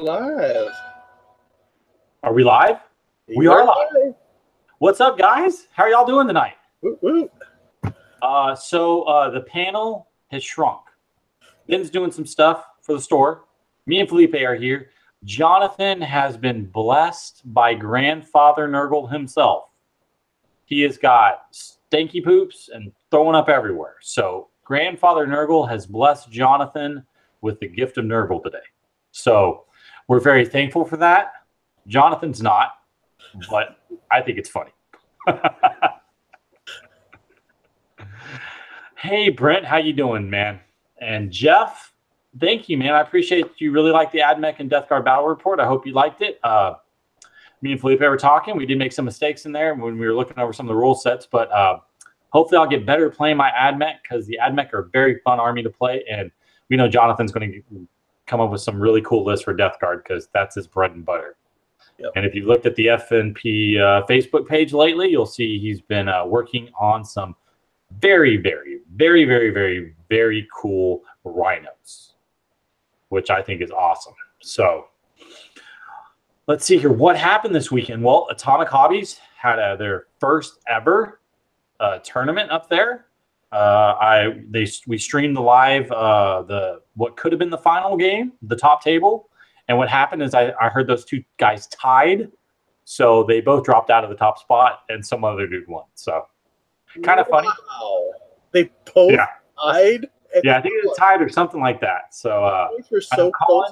Live. Are we live? We are live. What's up, guys? How are y'all doing tonight? The panel has shrunk. Ben's doing some stuff for the store. Me and Felipe are here. Jonathan has been blessed by Grandfather Nurgle himself. He has got stinky poops and throwing up everywhere. So Grandfather Nurgle has blessed Jonathan with the gift of Nurgle today. So we're very thankful for that. Jonathan's not, but I think it's funny. Hey, Brent, how you doing, man? And Jeff, thank you, man. I appreciate you really like the AdMech and Death Guard Battle Report. I hope you liked it. Me and Felipe were talking. We did make some mistakes in there when we were looking over some of the rule sets, but hopefully I'll get better playing my AdMech because the AdMech are a very fun army to play, and we know Jonathan's going to come up with some really cool lists for Death Guard because that's his bread and butter. Yep. And if you looked at the FNP Facebook page lately, you'll see he's been working on some very, very, very, very, very, very cool rhinos, which I think is awesome. So let's see here. What happened this weekend? Well, Atomic Hobbies had their first ever tournament up there. We streamed the live what could have been the final game, the top table. And what happened is I heard those two guys tied. So they both dropped out of the top spot and some other dude won. So kind of funny. They both tied? Yeah, I think it was tied or something like that. So were so close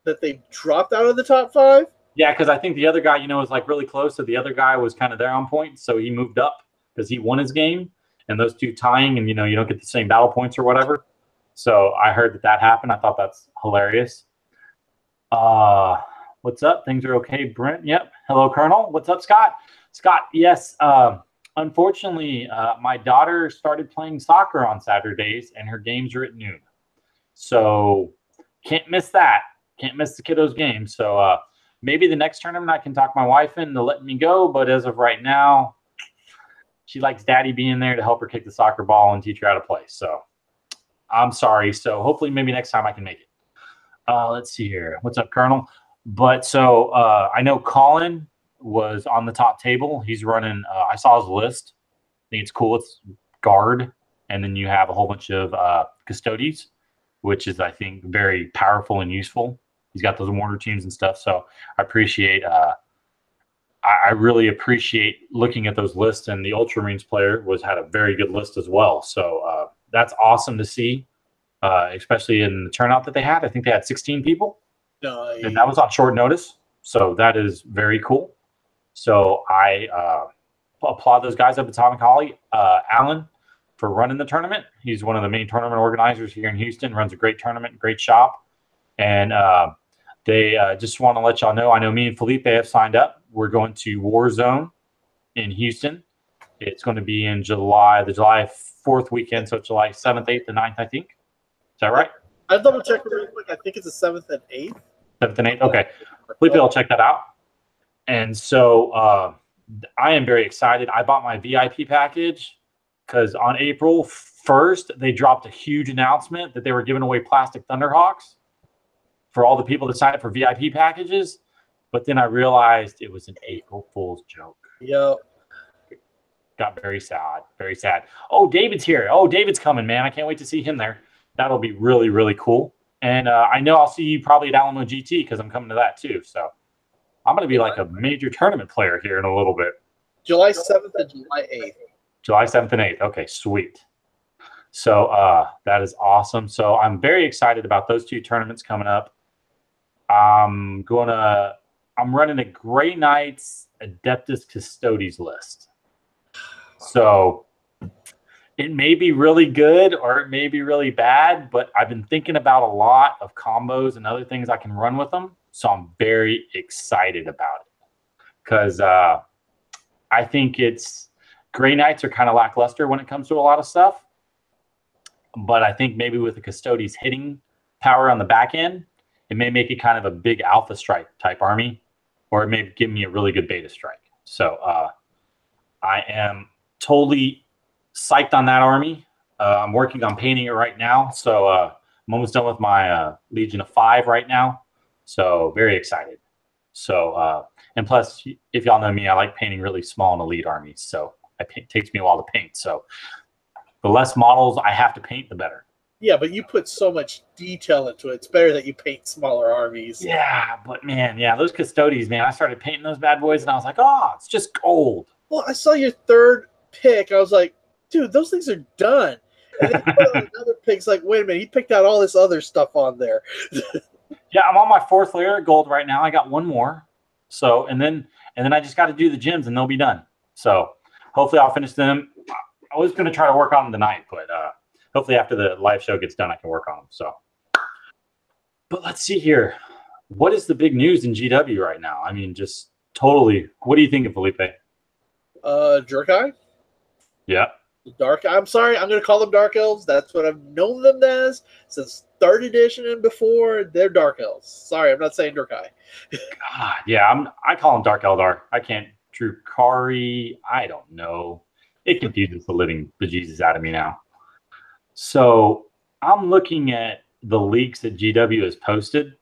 that they dropped out of the top 5? Yeah, because I think the other guy, was like really close. So the other guy was kind of there on point. So he moved up because he won his game. And those two tying and, you don't get the same battle points or whatever. So I heard that happened. I thought that's hilarious. What's up? Things are okay, Brent? Yep. Hello, Colonel. What's up, Scott? Scott, yes. Unfortunately, my daughter started playing soccer on Saturdays, and her games are at noon. So can't miss that. Can't miss the kiddos' games. So maybe the next tournament I can talk my wife into letting me go. But as of right now, she likes Daddy being there to help her kick the soccer ball and teach her how to play. So I'm sorry. So hopefully maybe next time I can make it. Let's see here. What's up, Colonel? But so I know Colin was on the top table. He's running, I saw his list. I think it's cool. It's guard. And then you have a whole bunch of custodies, which is, I think, very powerful and useful. He's got those mortar teams and stuff. So I appreciate, I really appreciate looking at those lists. And the Ultramarines player had a very good list as well. So that's awesome to see. Especially in the turnout that they had. I think they had 16 people. Nice. And that was on short notice. So that is very cool. So I applaud those guys up at Atomic Holly. Alan, for running the tournament. He's one of the main tournament organizers here in Houston, runs a great tournament, great shop. And they just want to let y'all know, I know me and Felipe have signed up. We're going to Warzone in Houston. It's going to be in July, the July 4th weekend. So July 7th, 8th, and 9th, I think. Is that right? I'll double check real quick. I think it's the 7th and 8th. 7th and 8th? Okay. Felipe will check that out. And so I am very excited. I bought my VIP package because on April 1st, they dropped a huge announcement that they were giving away plastic Thunderhawks for all the people that signed up for VIP packages. But then I realized it was an April Fool's joke. Yep. Got very sad. Very sad. Oh, David's here. Oh, David's coming, man. I can't wait to see him there. That'll be really, really cool. And I know I'll see you probably at Alamo GT because I'm coming to that too. So I'm going to be like a major tournament player here in a little bit. July 7th and July 8th. July 7th and 8th. Okay, sweet. So that is awesome. So I'm very excited about those two tournaments coming up. I'm running a Grey Knights Adeptus Custodes list. So it may be really good or it may be really bad, but I've been thinking about a lot of combos and other things I can run with them. So I'm very excited about it because I think Grey Knights are kind of lackluster when it comes to a lot of stuff. But I think maybe with the Custodes hitting power on the back end, it may make it kind of a big alpha strike type army, or it may give me a really good beta strike. So I am totally psyched on that army. I'm working on painting it right now. So I'm almost done with my Legion of 5 right now. So very excited. So and plus, if y'all know me, I like painting really small and elite armies. So it takes me a while to paint. So the less models I have to paint, the better. Yeah, but you put so much detail into it. It's better that you paint smaller armies. Yeah, but man, yeah, those Custodes, man, I started painting those bad boys, and I was like, oh, it's just gold. Well, I saw your third pick. I was like, dude, those things are done. And then another pick's like, wait a minute, he picked out all this other stuff on there. Yeah, I'm on my 4th layer of gold right now. I got one more. So and then I just got to do the gems, and they'll be done. So hopefully I'll finish them. I was going to try to work on them tonight, but hopefully after the live show gets done, I can work on them. So, but let's see here. What is the big news in GW right now? I mean, just totally. What do you think of Felipe? Jerkai? Yeah. Dark. I'm sorry, I'm going to call them Dark Elves. That's what I've known them as since 3rd edition and before. They're Dark Elves. Sorry, I'm not saying Jerkai. God, yeah, I call them Dark Eldar. I can't. Drukari. I don't know. It confuses the living bejesus out of me now. So I'm looking at the leaks that GW has posted.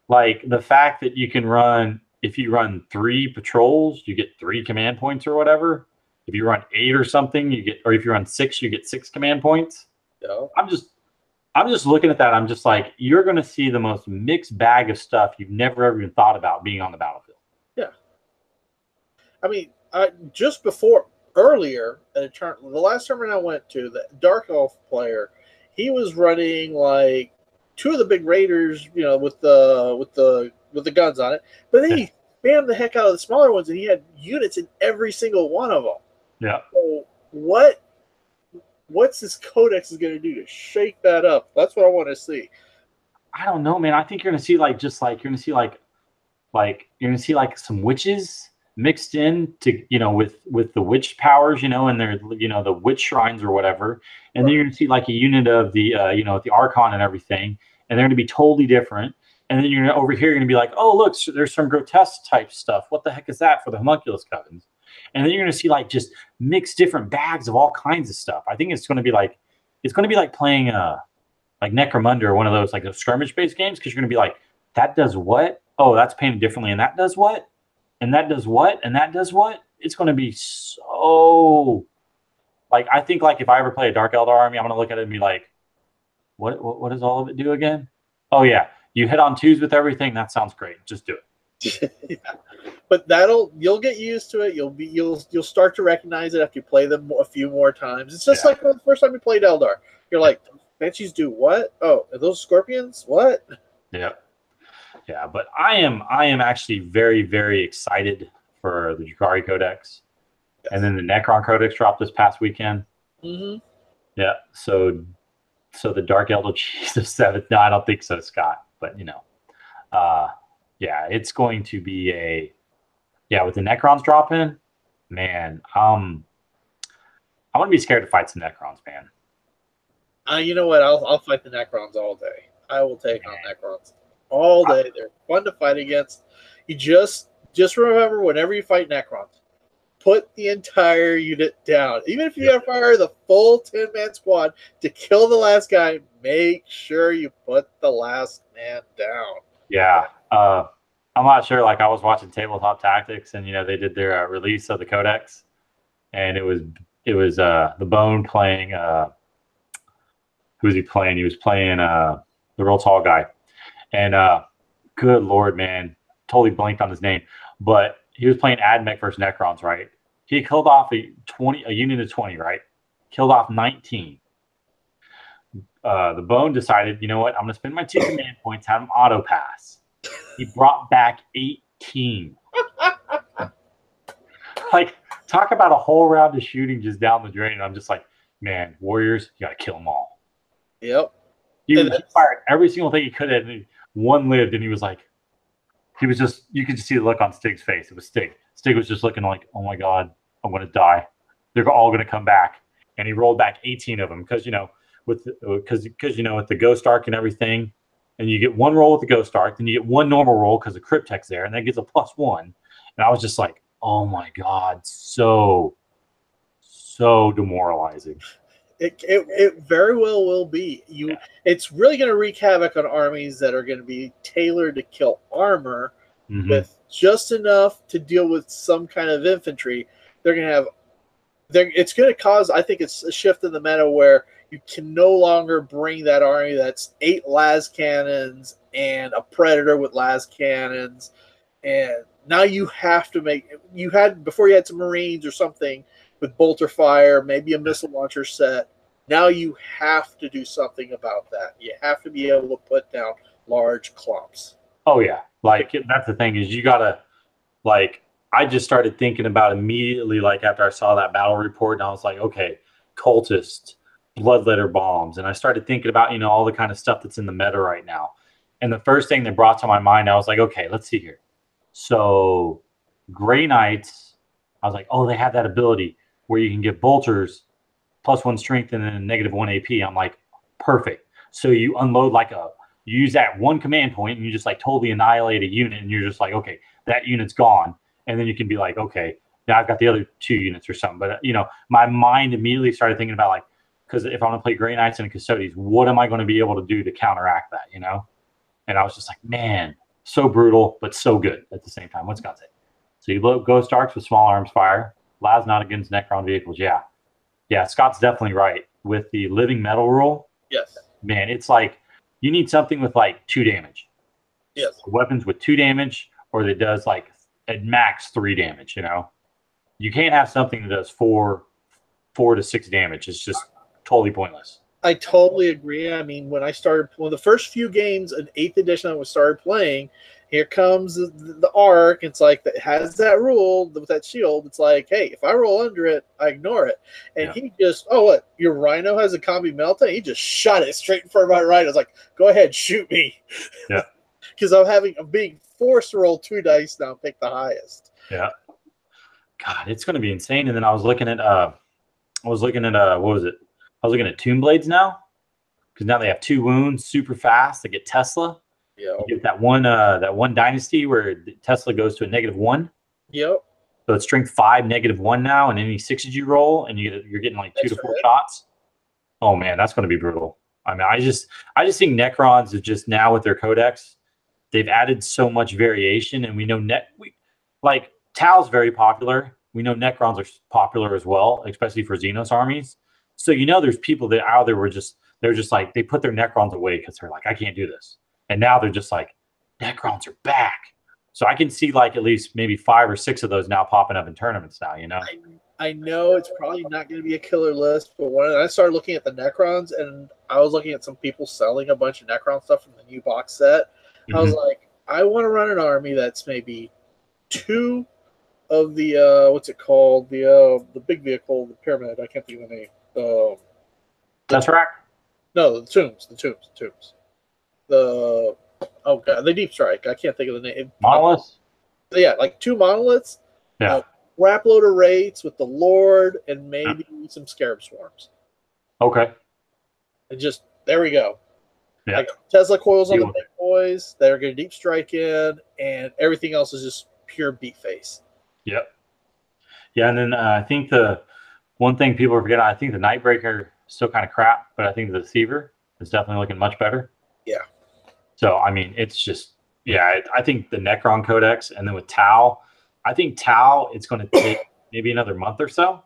Like the fact that you can run, if you run 3 patrols, you get 3 command points or whatever. If you run 8 or something, you get, or if you run 6, you get 6 command points. Yeah. I'm just looking at that. I'm just like, you're going to see the most mixed bag of stuff you've never ever even thought about being on the battlefield. Yeah. I mean, just before, earlier, the last tournament I went to, the Dark Elf player, he was running like 2 of the big raiders, you know, with the guns on it, but then he spammed the heck out of the smaller ones, and he had units in every single one of them. Yeah. So what's this codex is going to do to shake that up? That's what I want to see. I don't know, man. I think you're going to see you're going to see like some witches mixed in to, you know, with the witch powers, you know, and their, you know, the witch shrines or whatever. And then you're going to see like a unit of the, you know, the Archon and everything. And they're going to be totally different. And then you're over here, you're going to be like, oh, look, so there's some grotesque type stuff. What the heck is that for the homunculus covens? And then you're going to see like just mixed different bags of all kinds of stuff. I think it's going to be like playing like Necromunda or one of those like those skirmish based games, because you're going to be like, that does what? Oh, that's painted differently, and that does what? And that does what? And that does what? It's going to be so like, I think like if I ever play a Dark Eldar army, I'm going to look at it and be like, what does all of it do again? Oh yeah, you hit on 2s with everything. That sounds great. Just do it. Yeah. But you'll get used to it. You'll start to recognize it after you play them a few more times. It's just like the first time you played Eldar. You're like, Banshees do what? Oh, are those scorpions? What? Yeah. Yeah, but I am actually very, very excited for the Drukari Codex. Yes. And then the Necron Codex dropped this past weekend. Mm-hmm. Yeah, so the Dark Elder Cheese of 7th. No, I don't think so, Scott. But, you know, yeah, it's going to be with the Necrons dropping, man, I'm going to be scared to fight some Necrons, man. You know what? I'll fight the Necrons all day. I will take on Necrons all day. They're fun to fight against. You just remember, whenever you fight Necrons, put the entire unit down. Even if you got to fire the full 10-man squad to kill the last guy, make sure you put the last man down. Yeah. I'm not sure. Like, I was watching Tabletop Tactics, and, you know, they did their release of the Codex, and it was the Bone playing. Who was he playing? He was playing the real tall guy, and good Lord, man, totally blanked on his name, but he was playing Admech versus Necrons, right? He killed off a unit of 20, right? Killed off 19. The Bone decided, you know what? I'm going to spend my 2 command points, have him auto pass. He brought back 18. Like, talk about a whole round of shooting just down the drain. And I'm just like, man, Warriors, you got to kill them all. Yep. He fired every single thing he could have, and one lived, and he was like, you could just see the look on Stig's face. It was Stig. Stig was just looking like, oh my God, I'm going to die. They're all going to come back. And he rolled back 18 of them because, you know, with the Ghost Arc and everything, and you get 1 roll with the Ghost Arc, then you get 1 normal roll because the Cryptek's there, and that gets a +1. And I was just like, oh my God, so demoralizing. It very well will be. It's really going to wreak havoc on armies that are going to be tailored to kill armor with just enough to deal with some kind of infantry. They're going to have. It's going to cause. I think it's a shift in the meta where you can no longer bring that army that's 8 las cannons and a predator with las cannons, and now you have to make. You had before you had some Marines or something with bolter fire, maybe a missile launcher set. Now you have to do something about that. You have to be able to put down large clumps. Oh yeah, like that's the thing is you gotta like. I just started thinking about immediately, like after I saw that battle report, and I was like, okay, cultist, bloodletter bombs, and I started thinking about all the kind of stuff that's in the meta right now. And the first thing that brought to my mind, I was like, okay, let's see here. So, Grey Knights, I was like, oh, they have that ability where you can give bolters +1 strength and then -1 AP. I'm like, perfect. So you unload you use that one command point and you just like totally annihilate a unit, and you're just like, okay, that unit's gone. And then you can be like, okay, now I've got the other 2 units or something. But, my mind immediately started thinking about because if I want to play Grey Knights and Custodies, what am I going to be able to do to counteract that, And I was just like, man, so brutal, but so good at the same time. What's God say? So you load Ghost Arcs with small arms fire. Las not against Necron vehicles. Yeah. Yeah, Scott's definitely right. With the living metal rule, yes, man, it's like you need something with 2 damage. Yes. Weapons with 2 damage or that does at max 3 damage, You can't have something that does 4 to 6 damage. It's just totally pointless. I totally agree. I mean, when the first few games in 8th edition I started playing, here comes the arc. It's like that has that rule with that shield. It's like, hey, if I roll under it, I ignore it. And he just, what? Your Rhino has a combi melta? He just shot it straight in front of my Rhino. I was like, go ahead, shoot me. Yeah. Because I'm being forced to roll 2 dice now and pick the highest. Yeah. God, it's going to be insane. And then I was looking at what was it? I was looking at Tomb Blades now, because now they have 2 wounds, super fast. They get Tesla. Yeah. You get that one dynasty where Tesla goes to a -1. Yep. So it's strength 5, -1 now, and any 6s you roll, and you're getting 2 to 4 shots. Oh man, that's going to be brutal. I mean, I just think Necrons is just now with their codex, they've added so much variation, and we know Tal's very popular. We know Necrons are popular as well, especially for Xenos armies. So there's people that out there they're just like they put their Necrons away because they're like, I can't do this. And now they're just like, Necrons are back. So I can see at least maybe 5 or 6 of those now popping up in tournaments now, I know it's probably not going to be a killer list, but when I started looking at the Necrons, and I was looking at some people selling a bunch of Necron stuff from the new box set, I was like, I want to run an army that's maybe 2 of the what's it called? The big vehicle, the pyramid. I can't think of the name. That's right. No, the tombs. The deep strike. I can't think of the name. Monoliths? Yeah, 2 monoliths. Yeah. Crap load of raids with the Lord and maybe some Scarab Swarms. Okay. And just there we go. Yeah. Tesla coils on the big boys that are going to deep strike in, and everything else is just pure beat face. Yep. Yeah, and then I think the one thing people are forgetting, I think the Nightbreaker is still kind of crap, but I think the Deceiver is definitely looking much better. Yeah. So, I mean, it's just, I think the Necron Codex, and then with Tau, I think Tau, it's going to take maybe another month or so.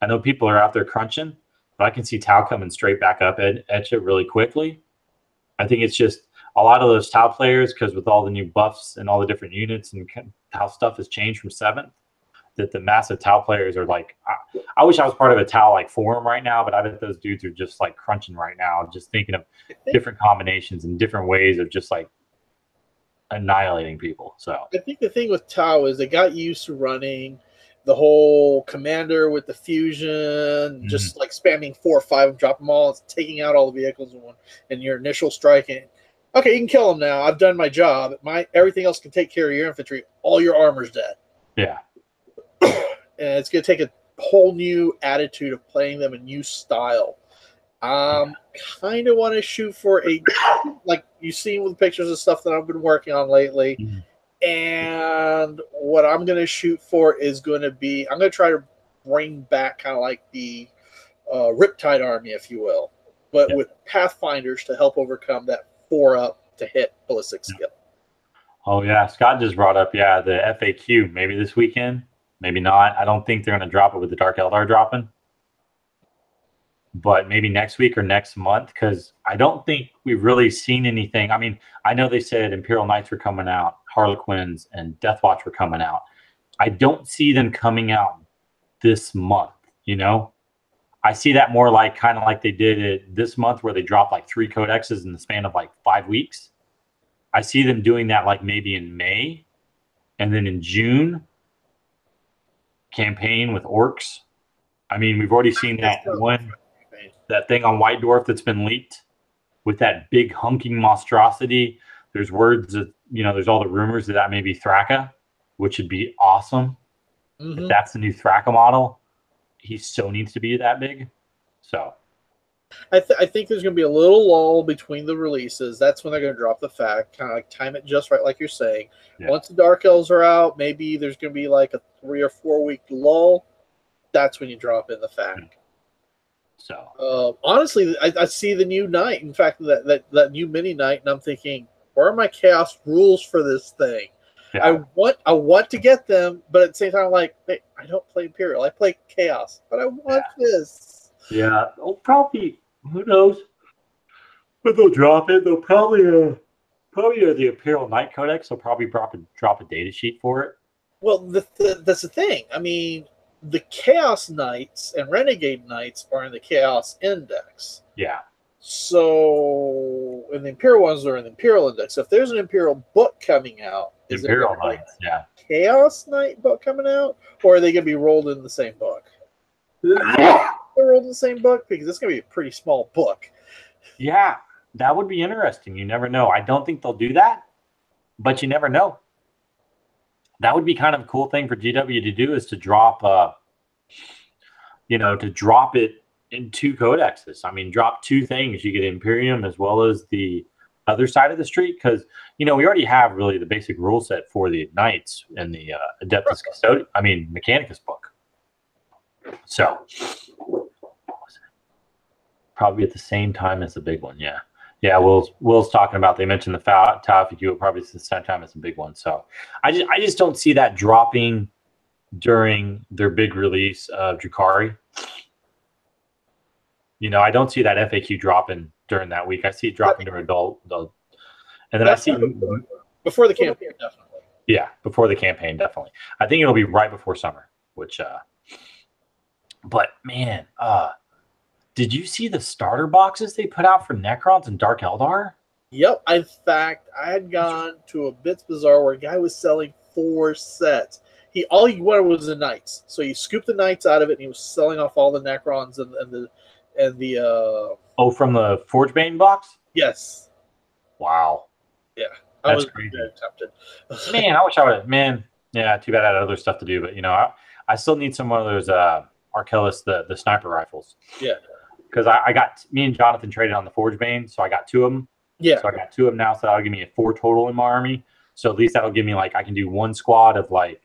I know people are out there crunching, but I can see Tau coming straight back up at you really quickly. I think it's just a lot of those Tau players, because with all the new buffs and all the different units and how stuff has changed from 7th, that the massive Tau players are like, I wish I was part of a Tau forum right now, but I bet those dudes are just crunching right now, just thinking of different combinations and different ways of just annihilating people. So I think the thing with Tau is they got used to running the whole commander with the fusion, just spamming 4 or 5 and drop them all. It's taking out all the vehicles in your initial striking. Okay, you can kill them now. I've done my job. Everything else can take care of your infantry. All your armor's dead. Yeah. And it's going to take a whole new attitude of playing them, a new style. Kind of want to shoot for you've seen with the pictures of stuff that I've been working on lately. And what I'm going to shoot for is going to be, I'm going to try to bring back kind of the Riptide army, if you will, but with Pathfinders to help overcome that 4-up to hit ballistic skill. Oh, yeah. Scott just brought up, the FAQ. Maybe this weekend, maybe not. I don't think they're going to drop it with the Dark Eldar dropping. But maybe next week or next month, because I don't think we've really seen anything. I mean, I know they said Imperial Knights were coming out, Harlequins and Deathwatch were coming out. I don't see them coming out this month, I see that more like kind of like they did it this month where they dropped like 3 codexes in the span of like 5 weeks. I see them doing that like maybe in May, and then in June, campaign with orcs. I mean, we've already seen that thing on White Dwarf that's been leaked with that big hunking monstrosity. There's words that, there's all the rumors that may be Thraka, which would be awesome. Mm-hmm. If that's the new Thraka model, he so needs to be that big. So I think there's going to be a little lull between the releases. That's when they're going to drop the fact, kind of like time it just right, like you're saying. Yeah. Once the Dark Elves are out, maybe there's going to be like a 3 or 4 week lull. That's when you drop in the fact. So honestly, I see the new knight. In fact, that new mini knight, and I'm thinking, where are my chaos rules for this thing? Yeah. I want to get them, but at the same time, I'm like, hey, I don't play Imperial. I play Chaos, but I want this. Yeah, probably. Who knows? But they'll drop it. They'll probably the Imperial Knight Codex. They'll probably drop a data sheet for it. Well, that's the thing. I mean, the Chaos Knights and Renegade Knights are in the Chaos Index. Yeah. So, and the Imperial ones are in the Imperial Index. So if there's an Imperial book coming out, is Imperial there Knights, yeah, Chaos Knight book coming out, or are they going to be rolled in the same book? They're rolled in the same book because it's going to be a pretty small book. Yeah, that would be interesting. You never know. I don't think they'll do that, but you never know. That would be kind of a cool thing for GW to do, is to drop, drop it in 2 codexes. I mean, drop 2 things. You get Imperium as well as the other side of the street, because we already have really the basic rule set for the Knights and the Adeptus Mechanicus book. So probably at the same time as the big one. Yeah. Will's talking about, they mentioned the Tau FAQ probably at the same time as the big one. So I just don't see that dropping during their big release of Drukhari. I don't see that FAQ dropping during that week. I see it dropping during adult, and then I see before the campaign, definitely. Yeah, before the campaign, definitely. I think it'll be right before summer. Which, but man, did you see the starter boxes they put out for Necrons and Dark Eldar? Yep. In fact, I had gone to a Bits Bazaar where a guy was selling 4 sets. All he wanted was the Knights, so he scooped the Knights out of it, and he was selling off all the Necrons and the from the Forgebane box? Yes. Wow. Yeah. I was crazy. Tempted. Man, I wish I would have, yeah, too bad I had other stuff to do, but I still need some of those Arkellis, the sniper rifles. Yeah. Because me and Jonathan traded on the Forgebane, so I got 2 of them. Yeah. So I got 2 of them now, so that'll give me a 4 total in my army. So at least that'll give me I can do 1 squad of I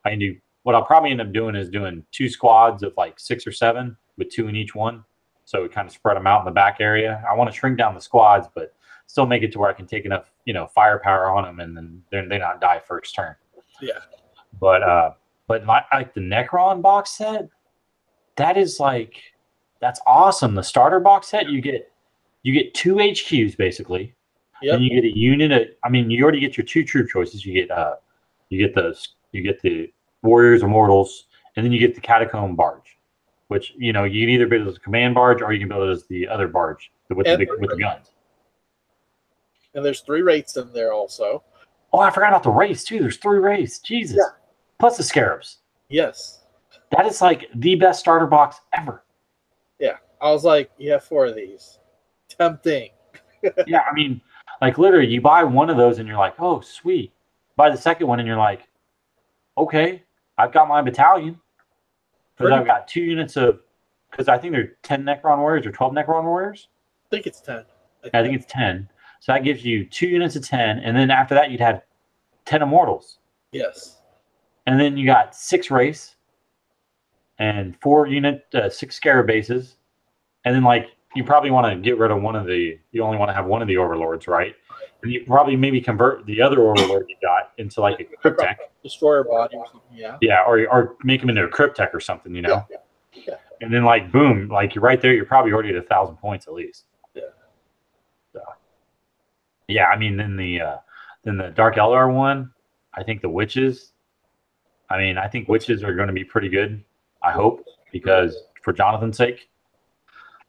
can do, what I'll probably end up doing is doing 2 squads of 6 or 7 with 2 in each one. So we kind of spread them out in the back area. I want to shrink down the squads, but still make it to where I can take enough, firepower on them, and then they not die first turn. Yeah. But the Necron box set, that's awesome. The starter box set, you get 2 HQs basically. Yep. And you get a unit of, you already get your 2 troop choices. You get the Warriors Immortals, and then you get the Catacomb Barge, which you can either build as a command barge, or you can build it as the other barge with the guns. And there's 3 rates in there also. Oh, I forgot about the race too. There's 3 races. Jesus. Yeah. Plus the Scarabs. Yes. That is the best starter box ever. Yeah. I was like, you have 4 of these. Tempting. Yeah, literally, you buy one of those and you're like, oh, sweet. Buy the second one and you're like, okay, I've got my battalion. Because I've got 2 units of, because I think there are 10 Necron Warriors or 12 Necron Warriors. I think it's 10. I think it's 10. So that gives you 2 units of 10. And then after that, you'd have 10 Immortals. Yes. And then you got 6 Race. and 4-unit 6 scarab bases, and then like you probably want to get rid of one of the. You only want to have one of the overlords, right? And you probably maybe convert the other overlord you got into like a cryptech destroyer body or something. Yeah. Yeah, or make them into a cryptech or something, you know. Yeah. And then like boom, like you're right there. You're probably already at 1,000 points at least. Yeah. So, yeah, I mean, then the Dark Eldar one, I think the witches. I mean, I think witches are going to be pretty good. I hope, because for Jonathan's sake.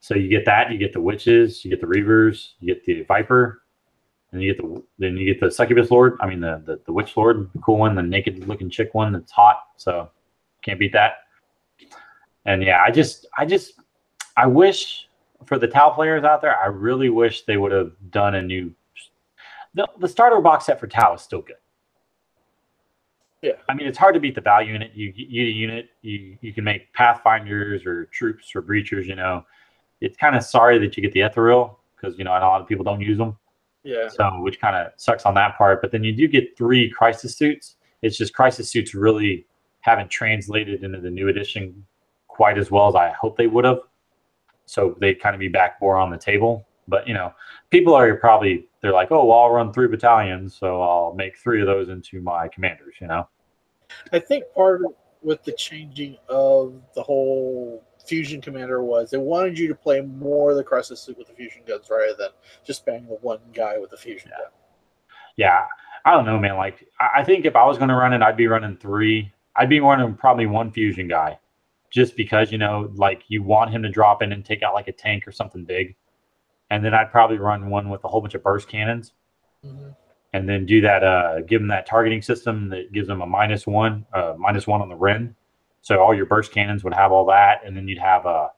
So you get that, you get the witches, you get the reavers, you get the viper, and you get the succubus lord. I mean the witch lord, the cool one, the naked looking chick one that's hot. So can't beat that. And yeah, I wish for the Tau players out there, I really wish they would have done a new. The starter box set for Tau is still good. Yeah, I mean, it's hard to beat the value unit. You get a unit, you can make pathfinders or troops or breachers. You know, it's kind of sorry that you get the ethereal because you know a lot of people don't use them. Yeah. So which kind of sucks on that part. But then you do get 3 crisis suits. It's just crisis suits really haven't translated into the new edition quite as well as I hope they would have. So they kind of be back more on the table. But you know, people are probably they're like, oh, well, I'll run 3 battalions, so I'll make 3 of those into my commanders. You know. I think part of with the changing of the whole fusion commander was they wanted you to play more of the crisis suit with the fusion guns rather than just banging the one guy with the fusion gun. Yeah, I don't know, man. Like, I think if I was going to run it, I'd be running 3. I'd be running probably 1 fusion guy, just because you know, like you want him to drop in and take out like a tank or something big, and then I'd probably run 1 with a whole bunch of burst cannons. Mm-hmm. And then do that, give them that targeting system that gives them a -1 on the Ren. So all your burst cannons would have all that. And then you'd have, and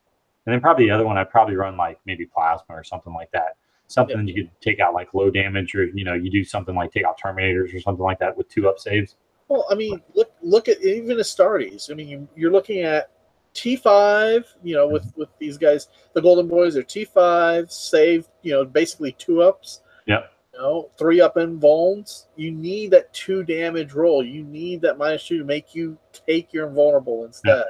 then probably the other one, I'd probably run like maybe plasma or something like that. Something that you could take out like low damage, or, you know, you do something like take out Terminators or something like that with 2 up saves. Well, I mean, look at even Astartes. I mean, you're looking at T5, you know, with these guys, the Golden Boys are T5, save, you know, basically 2 ups. Yep. You know, 3 up in vulns. You need that 2 damage roll. You need that -2 to make you take your invulnerable instead. Yep.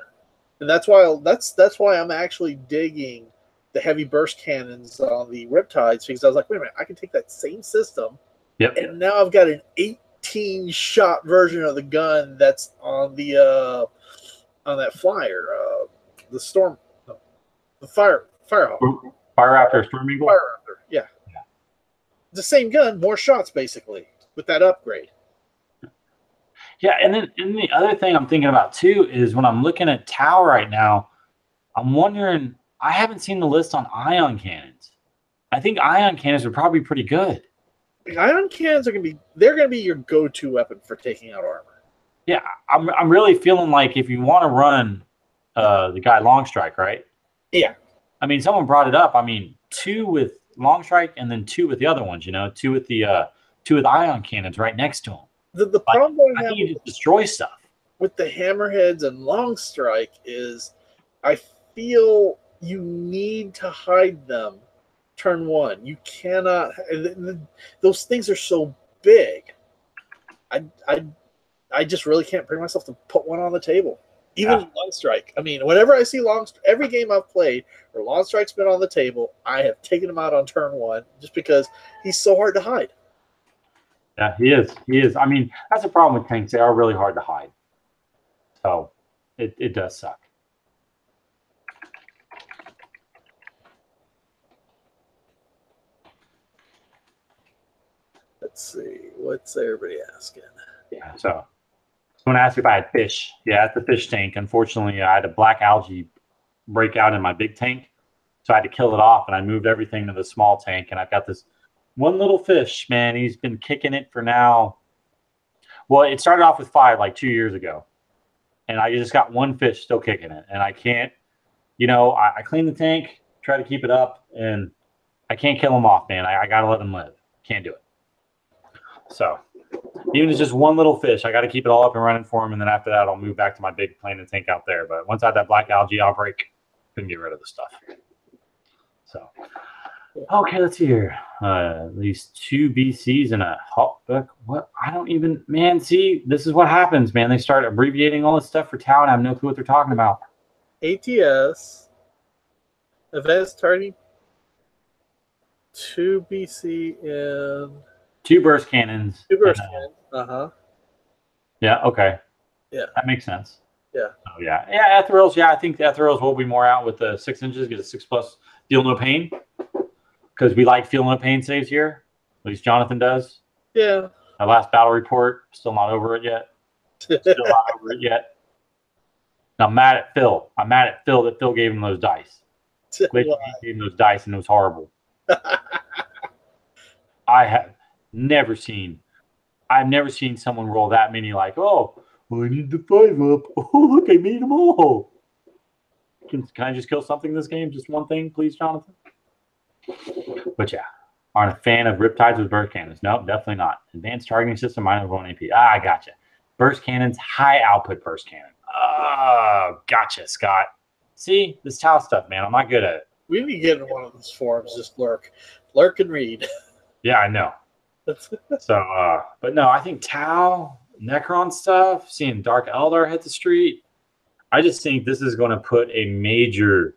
And that's why I'm actually digging the heavy burst cannons on the Riptides, because I was like, wait a minute, I can take that same system. Yep. And now I've got an 18-shot version of the gun that's on the on that flyer, the storm, no, the Firehawk. Fire Raptor, Storm Eagle. Fire Raptor, yeah. The same gun, more shots basically with that upgrade. Yeah, and then the other thing I'm thinking about too is when I'm looking at Tau right now, I'm wondering, I haven't seen the list on ion cannons. I think ion cannons are probably pretty good. Ion cannons are they're gonna be your go-to weapon for taking out armor. Yeah, I'm really feeling like if you want to run the guy Long Strike, right? Yeah. I mean, someone brought it up. I mean, 2 with Long Strike and then 2 with the other ones, you know, 2 with the 2 with ion cannons right next to him. The problem I think you just destroy stuff with the hammerheads and Long Strike is I feel you need to hide them turn 1. You cannot, those things are so big. I just really can't bring myself to put one on the table. Even Long Strike. I mean, whenever I see every game I've played where Long Strike's been on the table, I have taken him out on turn 1 just because he's so hard to hide. Yeah, he is. He is. I mean, that's the problem with tanks. They are really hard to hide. So it does suck. Let's see. What's everybody asking? Yeah, so someone asked if I had fish. Yeah, it's the fish tank. Unfortunately, I had a black algae break out in my big tank, so I had to kill it off, and I moved everything to the small tank, and I've got this one little fish, man. He's been kicking it for now. Well, it started off with 5 like 2 years ago, and I just got one fish still kicking it, and I can't, you know, I clean the tank, try to keep it up, and I can't kill him off, man. I got to let him live. Can't do it. So even if it's just one little fish, I got to keep it all up and running for him, and then after that, I'll move back to my big planet tank out there. But once I had that black algae outbreak, couldn't get rid of the stuff. So, okay, let's see here. At least 2 BCs and a hotbook. What? I don't even, man, see, this is what happens, man. They start abbreviating all this stuff for Tau, and I have no clue what they're talking about. ATS, advanced targeting, 2 BC, and 2 burst cannons. 2 burst cannons. Uh-huh. Yeah, okay. Yeah. That makes sense. Yeah. Oh, yeah. Yeah, Ethereals. Yeah, I think the Ethereals will be more out with the 6 inches, get a 6+, feel no pain. Because we like feel no pain saves here. At least Jonathan does. Yeah. Our last battle report, still not over it yet. Still not over it yet. And I'm mad at Phil. I'm mad at Phil that Phil gave him those dice. He gave him those dice and it was horrible. I've never seen someone roll that many like, oh, well, I need the 5 up. Oh, look, I made them all. Can I just kill something in this game? Just one thing, please, Jonathan? But yeah, aren't a fan of Riptides with burst cannons. Nope, definitely not. Advanced targeting system, -1 AP. I gotcha. Burst cannons, high output burst cannon. Oh, gotcha, Scott. See, this Tau stuff, man, I'm not good at it. We need to get in one of those forums, just lurk and read. Yeah, I know. So, but no, I think Tau, Necron stuff, seeing Dark Eldar hit the street, I just think this is going to put a major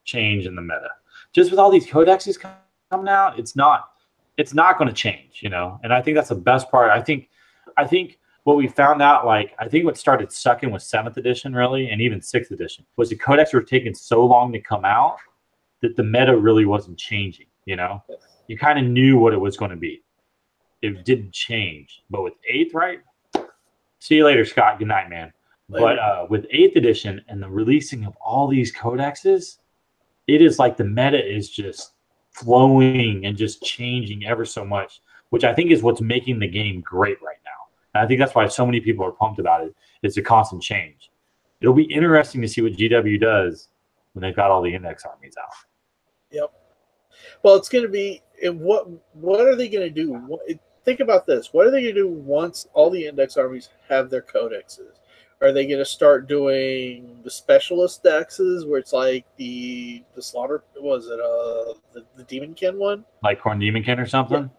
change in the meta. Just with all these codexes coming out, it's not going to change, you know. And I think that's the best part. I think what we found out, like, I think what started sucking was 7th edition, really, and even 6th edition, was the codex were taking so long to come out that the meta really wasn't changing, you know. You kind of knew what it was going to be. It didn't change. But with 8th, right? See you later, Scott. Good night, man. Later. But with 8th edition and the releasing of all these codexes, it is like the meta is just flowing and just changing ever so much, which I think is what's making the game great right now. And I think that's why so many people are pumped about it. It's a constant change. It'll be interesting to see what GW does when they've got all the index armies out. Yep. Well, it's going to be, and what are they going to do? Think about this. What are they going to do once all the index armies have their codexes? Are they going to start doing the specialist dexes where it's like the slaughter, was it the Demonkin one? Like Corn Demonkin or something?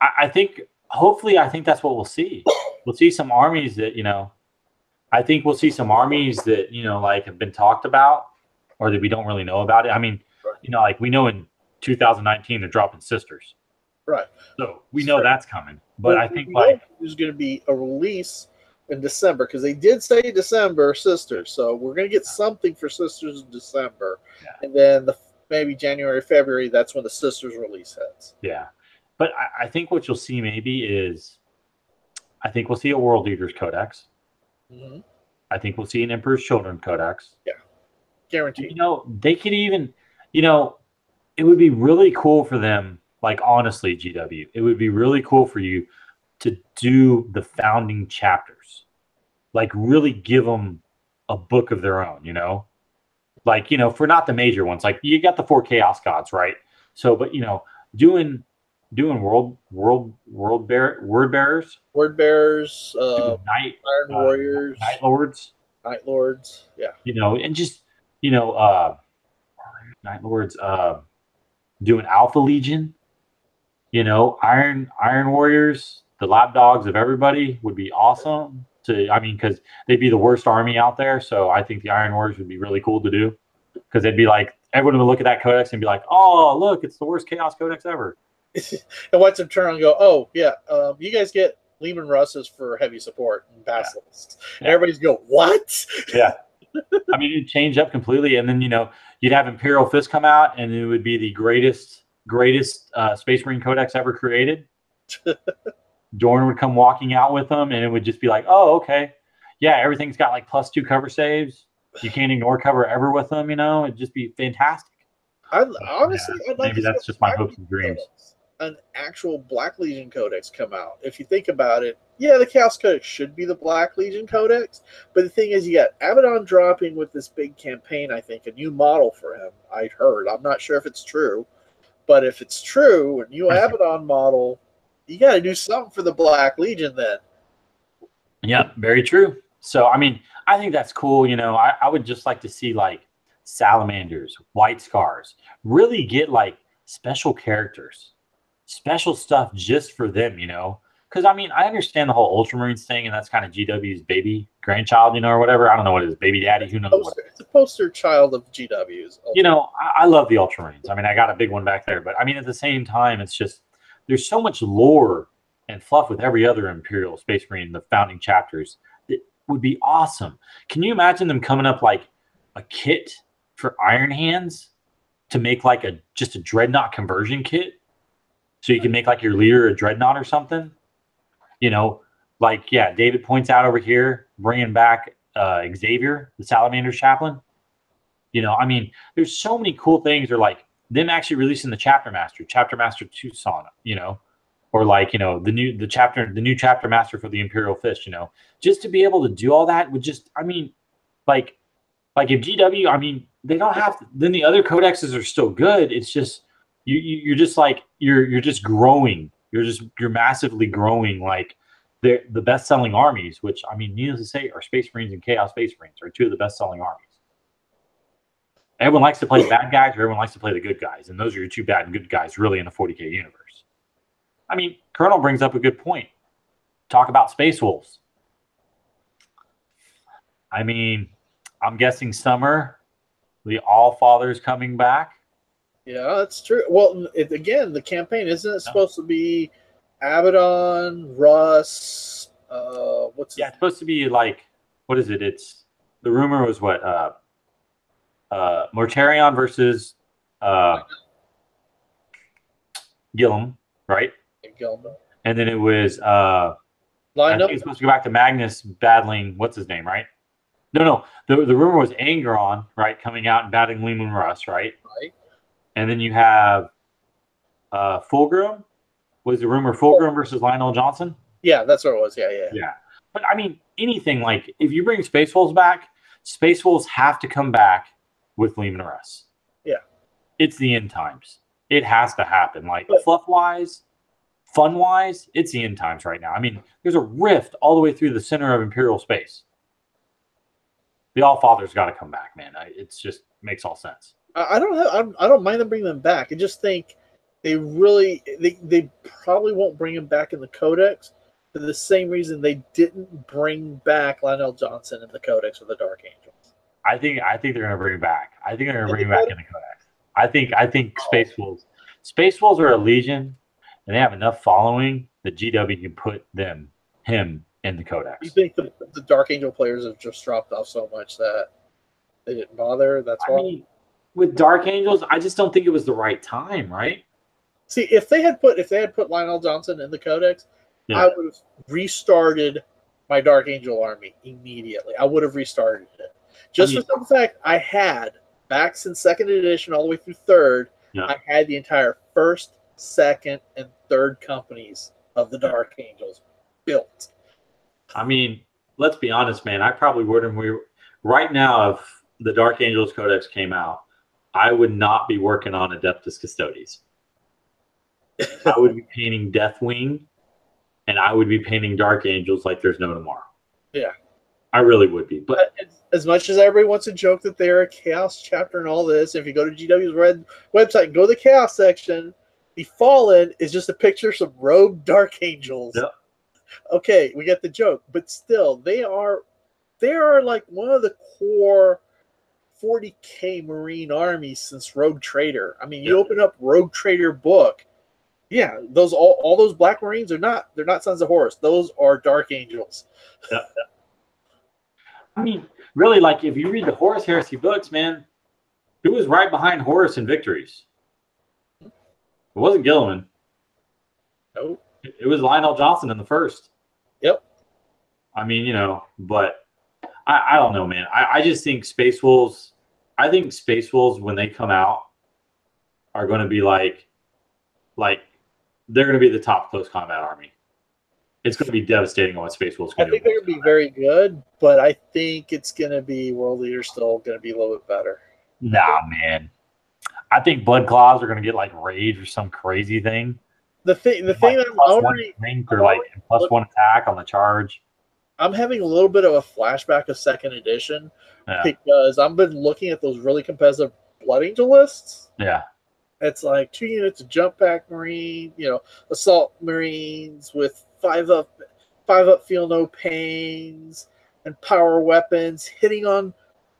Yeah. I think, hopefully, I think that's what we'll see. We'll see some armies that, you know, I think we'll see some armies that, you know, like have been talked about or that we don't really know about it. I mean, you know, like we know in 2019 they're dropping sisters. Right. So we know that's coming. But I think like there's going to be a release in December, because they did say December sisters, so we're going to get something for sisters in December, and then maybe January, February, that's when the sisters release hits. Yeah, but I think what you'll see maybe is, I think we'll see a World Eaters Codex. Mm-hmm. I think we'll see an Emperor's Children Codex. Yeah, guaranteed. You know, they could even, you know, it would be really cool for them. Like honestly, GW, it would be really cool for you to do the founding chapters, like really give them a book of their own, you know, like, you know, for not the major ones, like you got the 4 Chaos Gods, right? So, but you know, doing word bearers, Iron Warriors, Night Lords, yeah, you know, and just, you know, Night Lords, doing Alpha Legion, you know, Iron Warriors, the lapdogs of everybody would be awesome to, I mean, because they'd be the worst army out there. So I think the Iron Warriors would be really cool to do, because they'd be like, everyone would look at that codex and be like, oh, look, it's the worst Chaos Codex ever. And watch them turn around and go, oh, yeah, you guys get Lehman Russes for heavy support and basilisks. Yeah. And everybody's go, what? Yeah. I mean, it'd change up completely. And then, you know, you'd have Imperial Fist come out, and it would be the greatest Space Marine Codex ever created. Dorn would come walking out with them, and it would just be like, oh, okay. Yeah, everything's got like +2 cover saves. You can't ignore cover ever with them, you know? It'd just be fantastic. Honestly, yeah, I'd like maybe that's just my hopes and dreams. An actual Black Legion Codex come out. If you think about it, yeah, the Chaos Codex should be the Black Legion Codex, but the thing is, you got Abaddon dropping with this big campaign, I think, a new model for him, I heard. I'm not sure if it's true, but if it's true, a new Abaddon model, you got to do something for the Black Legion then. Yeah, very true. So, I mean, I think that's cool. You know, I would just like to see, like, Salamanders, White Scars, really get, like, special characters, special stuff just for them, you know, because I mean, I understand the whole Ultramarines thing, and that's kind of GW's baby grandchild, you know, or whatever. I don't know what it is, baby daddy, who knows what. It's a poster child of GW's. You know, I love the Ultramarines. I mean, I got a big one back there, but I mean, at the same time, it's just there's so much lore and fluff with every other Imperial Space Marine, the founding chapters, that would be awesome. Can you imagine them coming up like a kit for Iron Hands to make like just a dreadnought conversion kit? So you can make like your leader a dreadnought or something, you know, like, yeah, David points out over here, bringing back Xavier, the Salamander's chaplain. You know, I mean, there's so many cool things, or like them actually releasing the Chapter Master Tucson, you know, or like, you know, the new Chapter Master for the Imperial Fist, you know, just to be able to do all that would just, I mean, like if GW, I mean, they don't have to, then the other codexes are still good. It's just, you're just like, you're just growing. You're massively growing. Like the best-selling armies, which I mean, needless to say, are Space Marines and Chaos Space Marines are two of the best-selling armies. Everyone likes to play the bad guys, or everyone likes to play the good guys, and those are your two bad and good guys, really, in the 40K universe. I mean, Colonel brings up a good point. Talk about Space Wolves. I mean, I'm guessing summer, the All Fathers coming back. Yeah, that's true. Well, again, the campaign, isn't it supposed to be Abaddon, Russ, it's supposed to be like, what is it? It's, the rumor was what, Mortarion versus Gillum, right? Gillum. And then it was I think it's supposed to go back to Magnus battling, what's his name, right? No. The rumor was Angron, right, coming out and battling Leland Russ, right? Right. And then you have Fulgrim. Was the rumor Fulgrim versus Lionel Johnson? Yeah, that's what it was. Yeah. But I mean, anything, like, if you bring Space Wolves back, Space Wolves have to come back with Lehman Russ. Yeah. It's the end times. It has to happen. Like, fluff-wise, fun-wise, it's the end times right now. I mean, there's a rift all the way through the center of Imperial space. The All-Father's got to come back, man. It's just makes all sense. I don't mind them bringing them back. I just think they probably won't bring him back in the Codex for the same reason they didn't bring back Lionel Johnson in the Codex with the Dark Angels. I think they're going to bring him back. I think they're going to bring him back in the Codex. I think Space Wolves are a legion, and they have enough following that GW can put him in the Codex. You think the Dark Angel players have just dropped off so much that they didn't bother? That's why. I mean, with Dark Angels, I just don't think it was the right time, right? See, if they had put Lionel Johnson in the Codex, I would have restarted my Dark Angel army immediately. I would have restarted it. Just for the fact I had, back since 2nd edition all the way through 3rd, I had the entire 1st, 2nd, and 3rd companies of the Dark Angels built. I mean, let's be honest, man. I probably wouldn't. Right now, if the Dark Angels Codex came out, I would not be working on Adeptus Custodes. I would be painting Deathwing, and I would be painting Dark Angels like there's no tomorrow. Yeah. I really would be. But as much as everybody wants to joke that they're a Chaos chapter and all this, if you go to GW's website and go to the Chaos section, the Fallen is just a picture of some rogue Dark Angels. Yep. Okay, we get the joke, but still, they are like one of the core 40K Marine armies since Rogue Trader. I mean, you open up Rogue Trader book, those all those Black Marines they're not Sons of Horus. Those are Dark Angels. Yeah. I mean, really, like, if you read the Horus Heresy books, man, who was right behind Horus in victories? It wasn't Gilliman. Nope. It was Lionel Johnson in the 1st. Yep. I mean, you know, but I don't know, man. I just think Space Wolves, when they come out, are going to be like they're going to be the top close combat army. It's going to be devastating on what Space Wolves can do. I think they're going to be very good, but I think it's going to be World Leader still going to be a little bit better. Nah, man. I think Blood Claws are going to get like Rage or some crazy thing. The thing that I'm already plus 1 attack on the charge. I'm having a little bit of a flashback of 2nd edition because I've been looking at those really competitive Blood Angel lists. Yeah. It's like 2 units of Jump Pack Marine, Assault Marines with 5-up feel no pains, and power weapons, hitting on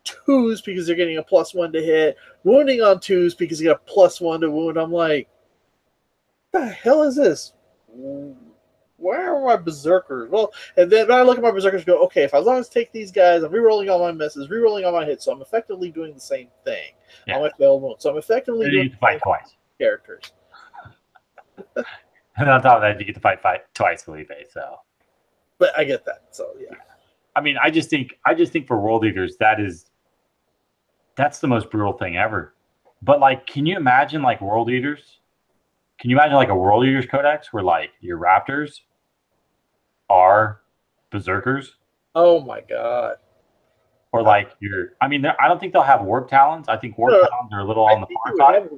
2s because they're getting a +1 to hit, wounding on 2s because you get a +1 to wound. I'm like, what the hell is this? Where are my berserkers? Well, and then I look at my berserkers and go, okay, if as long as I take these guys, I'm rerolling all my misses, rerolling all my hits, so I'm effectively doing the same thing on my failed wounds. So I'm effectively doing the fight twice. Characters. And on top of that, you get to fight twice, Felipe. So, but I get that. So yeah. I mean, I just think for World Eaters, that's the most brutal thing ever. But like, can you imagine like World Eaters? Can you imagine like a World Eaters Codex where like your Raptors are berserkers? Oh my god. Or like I don't think they'll have warp talons. I think warp talons are a little on the far side.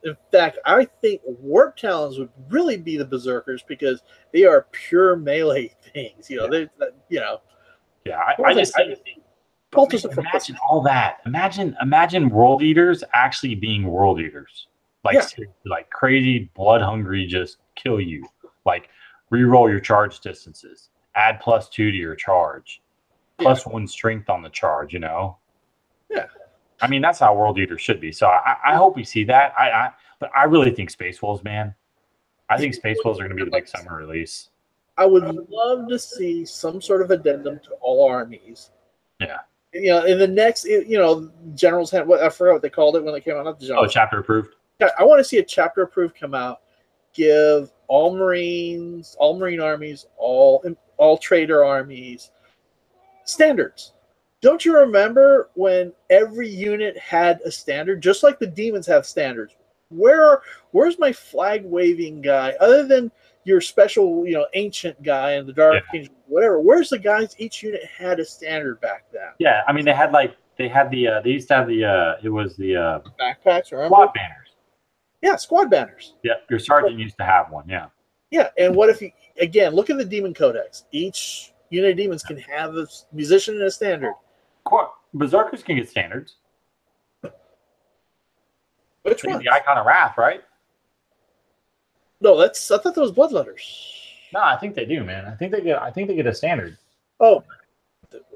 In fact, I think warp talons would really be the berserkers because they are pure melee things. Yeah, I just think imagine all that. Imagine World Eaters actually being World Eaters. Like crazy, blood hungry, just kill you. Like reroll your charge distances, add +2 to your charge, +1 strength on the charge. Yeah. I mean, that's how World Eaters should be. So I hope we see that. But I really think Space Wolves, man. I think Space Wolves are going to be the big summer release. I would love to see some sort of addendum to all armies. Yeah. In the next, Generals had I forgot what they called it when they came out. Not the Generals. Oh, chapter approved. I want to see a chapter approved come out. Give all Marines, all Marine armies, all trader armies standards. Don't you remember when every unit had a standard, just like the demons have standards? Where's my flag waving guy, other than your special, ancient guy and the Dark Kingdom, whatever? Where's the guys? Each unit had a standard back then. Yeah, I mean they used to have it was the backpacks, remember? Squad banners. Yeah, squad banners. Yeah, your sergeant used to have one. Yeah. Yeah, and what if again look at the Demon Codex? Each unit of demons can have a musician and a standard. Berserkers can get standards. Which one? The Icon of Wrath, right? No, I thought that was Bloodletters. No, I think they do, man. I think they get a standard. Oh,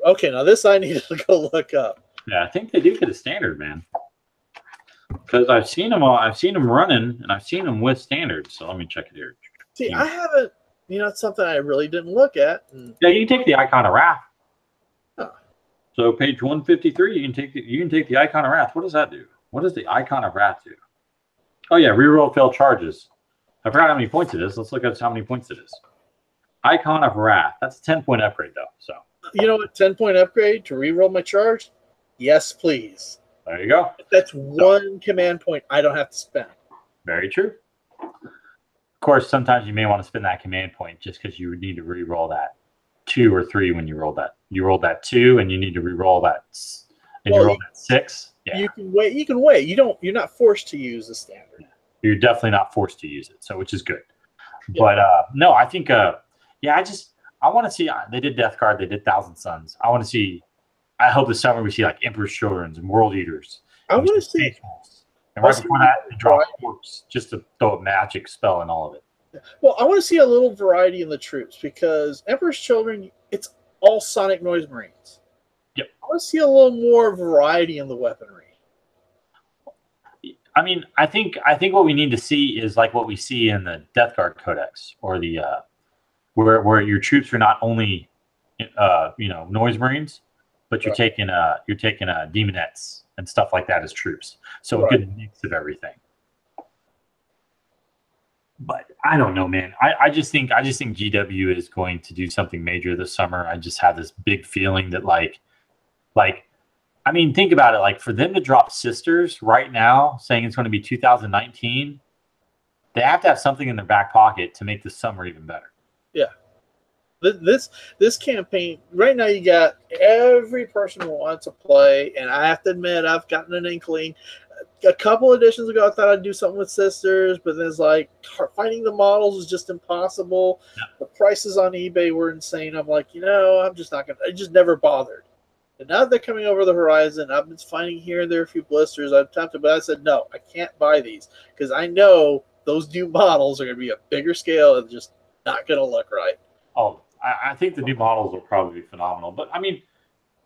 okay. Now this I need to go look up. Yeah, I think they do get a standard, man. Because I've seen them running, and I've seen them with standards. So let me check it here. See, I haven't. It's something I really didn't look at. Yeah, you can take the Icon of Wrath. Oh. So page 153, you can take the Icon of Wrath. What does that do? What does the Icon of Wrath do? Oh yeah, reroll failed charges. I forgot how many points it is. Let's look at how many points it is. Icon of Wrath. That's a 10-point upgrade though. So you know what? 10-point upgrade to reroll my charge? Yes, please. There you go. That's one command point I don't have to spend. Very true. Of course, sometimes you may want to spend that command point just because you would need to re-roll that 2 or 3 when you roll that. You rolled that 2, and you need to re-roll that, and you roll that 6. Yeah. You can wait. You're not forced to use the standard. You're definitely not forced to use it, so which is good. Yeah. But no, I think I want to see. They did Death Guard. They did Thousand Suns. I want to see. I hope this summer we see like Emperor's Children and World Eaters. I want to see. And right before that, they drop Corpse just to throw a magic spell in all of it. Well, I want to see a little variety in the troops because Emperor's Children, it's all Sonic Noise Marines. Yep. I want to see a little more variety in the weaponry. I mean, I think what we need to see is like what we see in the Death Guard Codex, or the where your troops are not only Noise Marines, but you're taking demonettes and stuff like that as troops. So a good mix of everything. But I don't know, man. I just think GW is going to do something major this summer. I just have this big feeling that like I mean, think about it. Like for them to drop Sisters right now, saying it's going to be 2019, they have to have something in their back pocket to make this summer even better. Yeah. This campaign right now, you got every person who wants to play, and I have to admit I've gotten an inkling. A couple editions ago, I thought I'd do something with Sisters, but then it's like finding the models is just impossible. Yeah. The prices on eBay were insane. I'm like, I'm just not gonna. I just never bothered. And now that they're coming over the horizon, I've been finding here and there a few blisters. I've tempted, but I said no, I can't buy these because I know those new models are going to be a bigger scale and just not going to look right. Oh, I think the new models will probably be phenomenal. But I mean,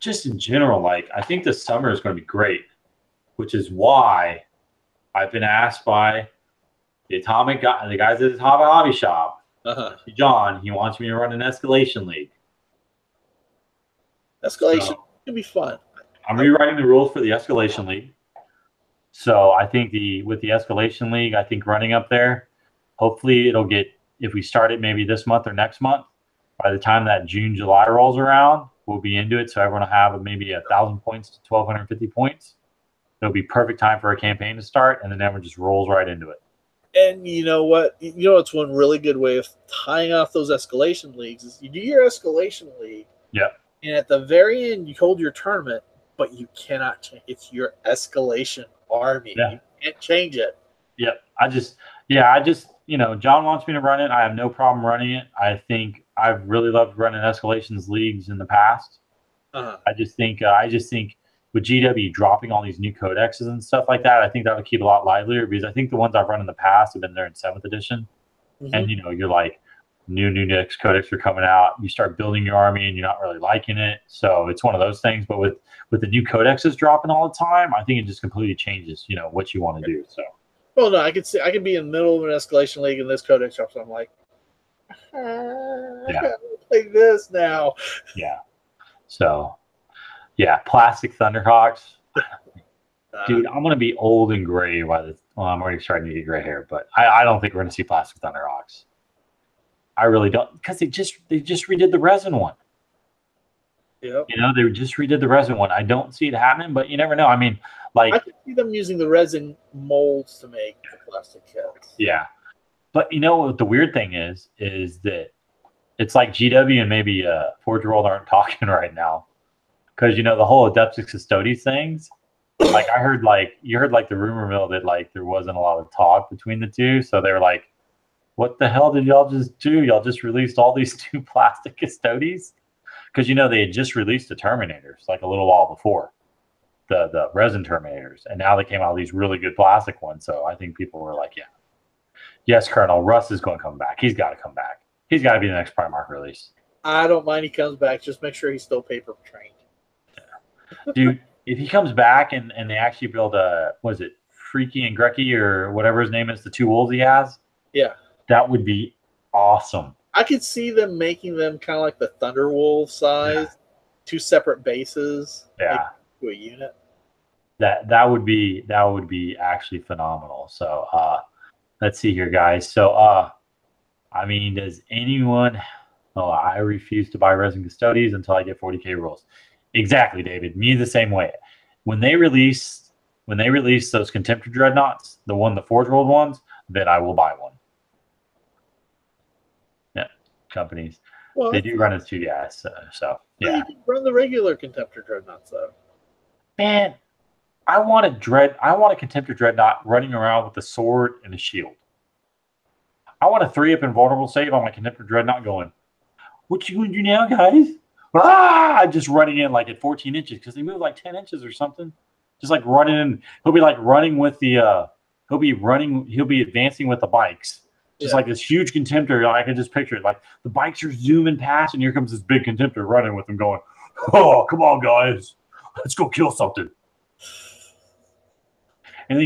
just in general, like I think this summer is going to be great, which is why I've been asked by the guys at the Atomic Hobby Shop, John, he wants me to run an Escalation League. Escalation can be fun. I'm rewriting the rules for the Escalation League. So I think with the Escalation League, I think running up there, hopefully it'll get, if we start it maybe this month or next month, by the time that June, July rolls around, we'll be into it. So everyone will have maybe 1,000 points to 1,250 points. It'll be perfect time for a campaign to start, and then everyone just rolls right into it. And you know what? It's one really good way of tying off those escalation leagues is you do your escalation league. Yeah. And at the very end, you hold your tournament, but you cannot change. It's your escalation army. Yeah. You can't change it. Yep. John wants me to run it. I have no problem running it. I think I've really loved running escalations leagues in the past. I just think with GW dropping all these new codexes and stuff like that, I think that would keep it a lot livelier because I think the ones I've run in the past have been there in 7th edition. And, you're like, new next codex are coming out. You start building your army and you're not really liking it. So it's one of those things. But with the new codexes dropping all the time, I think it just completely changes, what you want to do. So. Well, no, I could be in the middle of an escalation league and this codex drops. So I'm like, I gotta play this now. Yeah. So, yeah, plastic Thunderhawks. Dude, I'm going to be old and gray I'm already starting to get gray hair, but I don't think we're going to see plastic Thunderhawks. I really don't, because they just redid the resin one. Yep. They just redid the resin one. I don't see it happening, but you never know. I mean, like I can see them using the resin molds to make the plastic kits. Yeah. But what the weird thing is that it's like GW and maybe Forge World aren't talking right now. Because the whole Adeptus Custodes things, like you heard the rumor mill that like there wasn't a lot of talk between the two. So they were like, what the hell did y'all just do? Y'all just released all these two plastic Custodes? Because they had just released the Terminators like a little while before, the resin Terminators, and now they came out with these really good plastic ones. So I think people were like, yes, Colonel Russ is going to come back. He's got to come back. He's got to be the next Primarch release. I don't mind he comes back. Just make sure he's still paper trained. Yeah. Dude, if he comes back and they actually build Freaky and Grecky or whatever his name is, the 2 wolves he has? Yeah. That would be awesome. I could see them making them kind of like the Thunderwolf size, 2 separate bases, to a unit. That would be actually phenomenal. So let's see here, guys. So I mean, does anyone? Oh, I refuse to buy resin Custodes until I get 40K rules. Exactly, David. Me the same way. When they release those Contemptor Dreadnoughts, the Forge World ones, then I will buy one. Companies. Well, they do run as 2 guys, so yeah. You can run the regular Contemptor Dreadnoughts though. Man, I want a Contemptor Dreadnought running around with a sword and a shield. I want a 3-up invulnerable save on my Contemptor Dreadnought going, what you going to do now, guys? Just running in like at 14 inches because they move like 10 inches or something. Just like running in. He'll be like running with the he'll be advancing with the bikes. Just like this huge Contemptor. I can just picture it. Like the bikes are zooming past, and here comes this big Contemptor running with them going, oh, come on, guys. Let's go kill something. And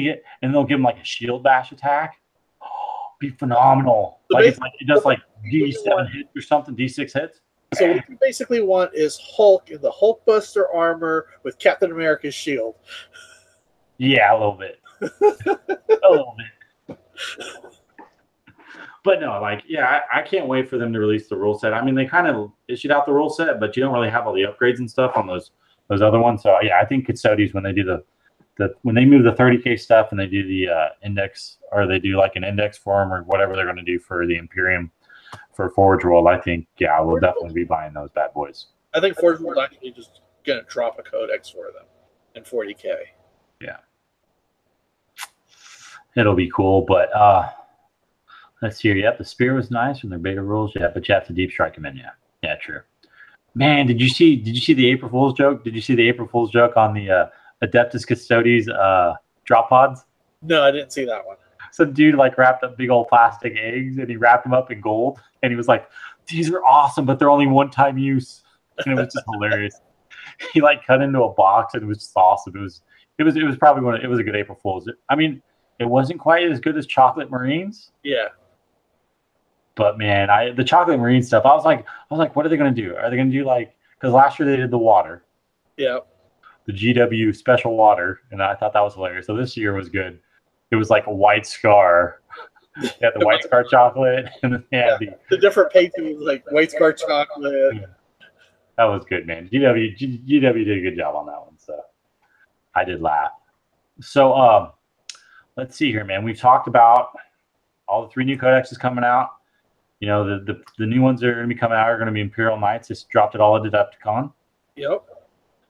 they'll give him like a shield bash attack. Oh, be phenomenal. So like it does like D7 hits or something, D6 hits. So what you basically want is Hulk in the Hulkbuster armor with Captain America's shield. Yeah, a little bit. A little bit. But no, I can't wait for them to release the rule set. I mean, they kind of issued out the rule set, but you don't really have all the upgrades and stuff on those other ones. So yeah, I think Custodes, when they do when they move the 30K stuff and they do the index, or they do like an index form or whatever they're going to do for the Imperium for Forge World, I think we'll definitely be buying those bad boys. I think Forge World actually just going to drop a codex for them in 40K. Yeah, it'll be cool, but. Let's see here. Yep, the spear was nice from their beta rules. Yeah, but you have to deep strike them in. Yeah, true. Man, did you see the April Fool's joke? Did you see the April Fool's joke on the Adeptus Custodes drop pods? No, I didn't see that one. some dude like wrapped up big old plastic eggs and he wrapped them up in gold and he was like, "These are awesome, but they're only one-time use." And it was just hilarious. He like cut into a box and it was just awesome. It was probably it was a good April Fool's. I mean, it wasn't quite as good as Chocolate Marines. Yeah. But man, the Chocolate Marine stuff, I was like, what are they going to do? Are they going to do like, because last year they did the water. Yeah. The GW special water, and I thought that was hilarious. So this year was good. It was like a white scar. They had the white scar chocolate, and then they had the different paintings, like white scar chocolate. Yeah. That was good, man. GW did a good job on that one, so I did laugh. So let's see here, man. We've talked about all the 3 new codexes coming out. You know, the new ones that are going to be coming out are going to be Imperial Knights. Just dropped it all at Adepticon. Yep.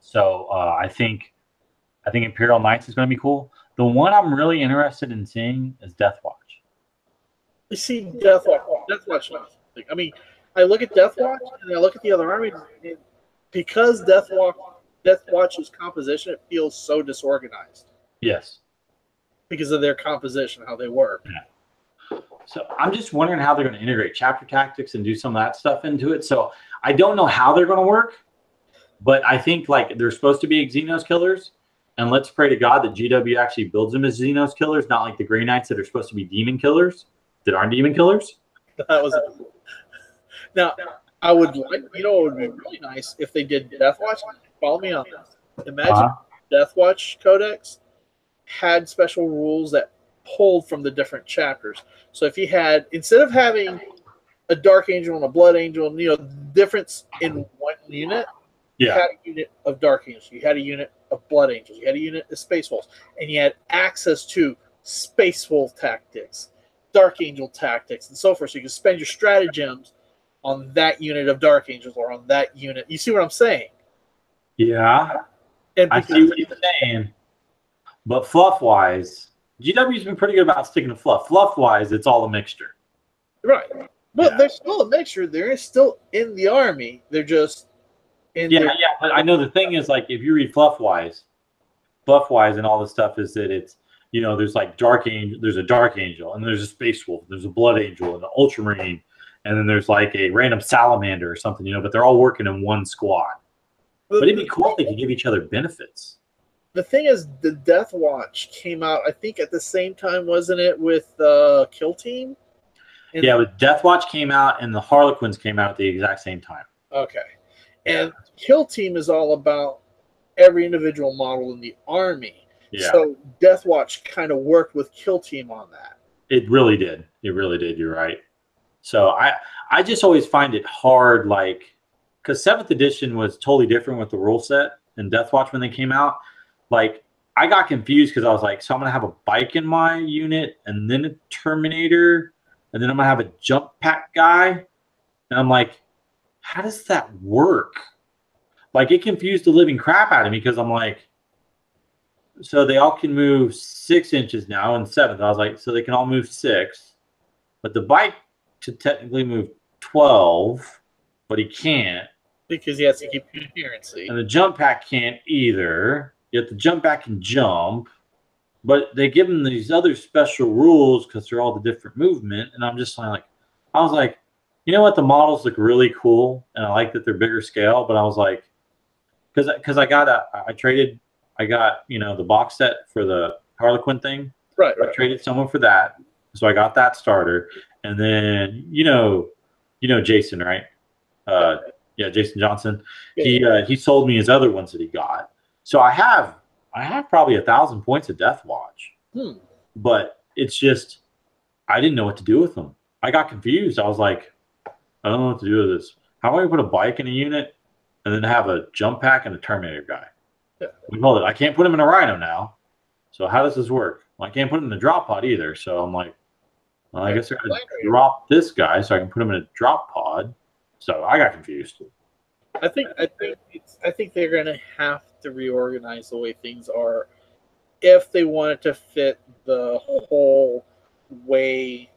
So I think Imperial Knights is going to be cool. The one I'm really interested in seeing is Deathwatch. You see, Deathwatch. I mean, I look at Deathwatch and I look at the other armies. Because Deathwatch's composition, it feels so disorganized. Yes. Because of their composition, how they work. Yeah. So I'm just wondering how they're going to integrate chapter tactics and do some of that stuff into it. So I don't know how they're going to work, but I think like they're supposed to be Xenos killers, and let's pray to God that GW actually builds them as Xenos killers, not like the Grey Knights that are supposed to be demon killers that aren't demon killers. That was now. I would like, it would be really nice if they did Deathwatch. Follow me on this. Imagine Deathwatch Codex had special rules that pulled from the different chapters. So if you had, instead of having a Dark Angel and a Blood Angel, difference in one unit, you had a unit of Dark Angels, you had a unit of Blood Angels, you had a unit of Space Wolves, and you had access to Space Wolf tactics, Dark Angel tactics, and so forth. So you can spend your stratagems on that unit of Dark Angels or on that unit. You see what I'm saying? Yeah. And I see what you're saying. But fluff-wise, GW's been pretty good about sticking to fluff. Fluff-wise, it's all a mixture. Right. But there's still a mixture. They're still in the army. They're just in but I know the thing is, like, if you read fluff-wise and all this stuff is that it's, there's like Dark Angel, there's a Dark Angel, and there's a Space Wolf, there's a Blood Angel, and an Ultramarine, and then there's like a random Salamander or something, but they're all working in one squad. But it'd be cool if they could give each other benefits. The thing is, the Deathwatch came out, I think, at the same time, wasn't it, with Kill Team? With Deathwatch came out and the Harlequins came out at the exact same time. Okay. And Kill Team is all about every individual model in the army. Yeah. So Deathwatch kind of worked with Kill Team on that. It really did. It really did. You're right. So I just always find it hard, like, because 7th edition was totally different with the rule set and Deathwatch when they came out. Like, I got confused because I was like, so I'm going to have a bike in my unit and then a Terminator and then I'm going to have a jump pack guy. And I'm like, how does that work? Like, it confused the living crap out of me because I'm like, so they all can move 6 inches now in 7th. I was like, so they can all move 6. But the bike should technically move 12, but he can't. Because he has to keep coherency. And the jump pack can't either. Yet the jump pack can jump. But they give them these other special rules because they're all the different movement. And I'm just like, I was like, you know what? The models look really cool. And I like that they're bigger scale. But I was like, because I got the box set for the Harlequin thing. Right. I traded someone for that. So I got that starter. And then, Jason, right? Jason Johnson. He sold me his other ones that he got. So I have probably 1,000 points of Deathwatch. But it's just, I didn't know what to do with them. I got confused. I was like, I don't know what to do with this. How am I going to put a bike in a unit and then have a jump pack and a Terminator guy? Yeah. I can't put him in a Rhino now. So how does this work? Well, I can't put him in a drop pod either. So I'm like, well, I guess they're going to drop this guy so I can put him in a drop pod. So I got confused. I think they're going to have to reorganize the way things are if they want it to fit the whole way.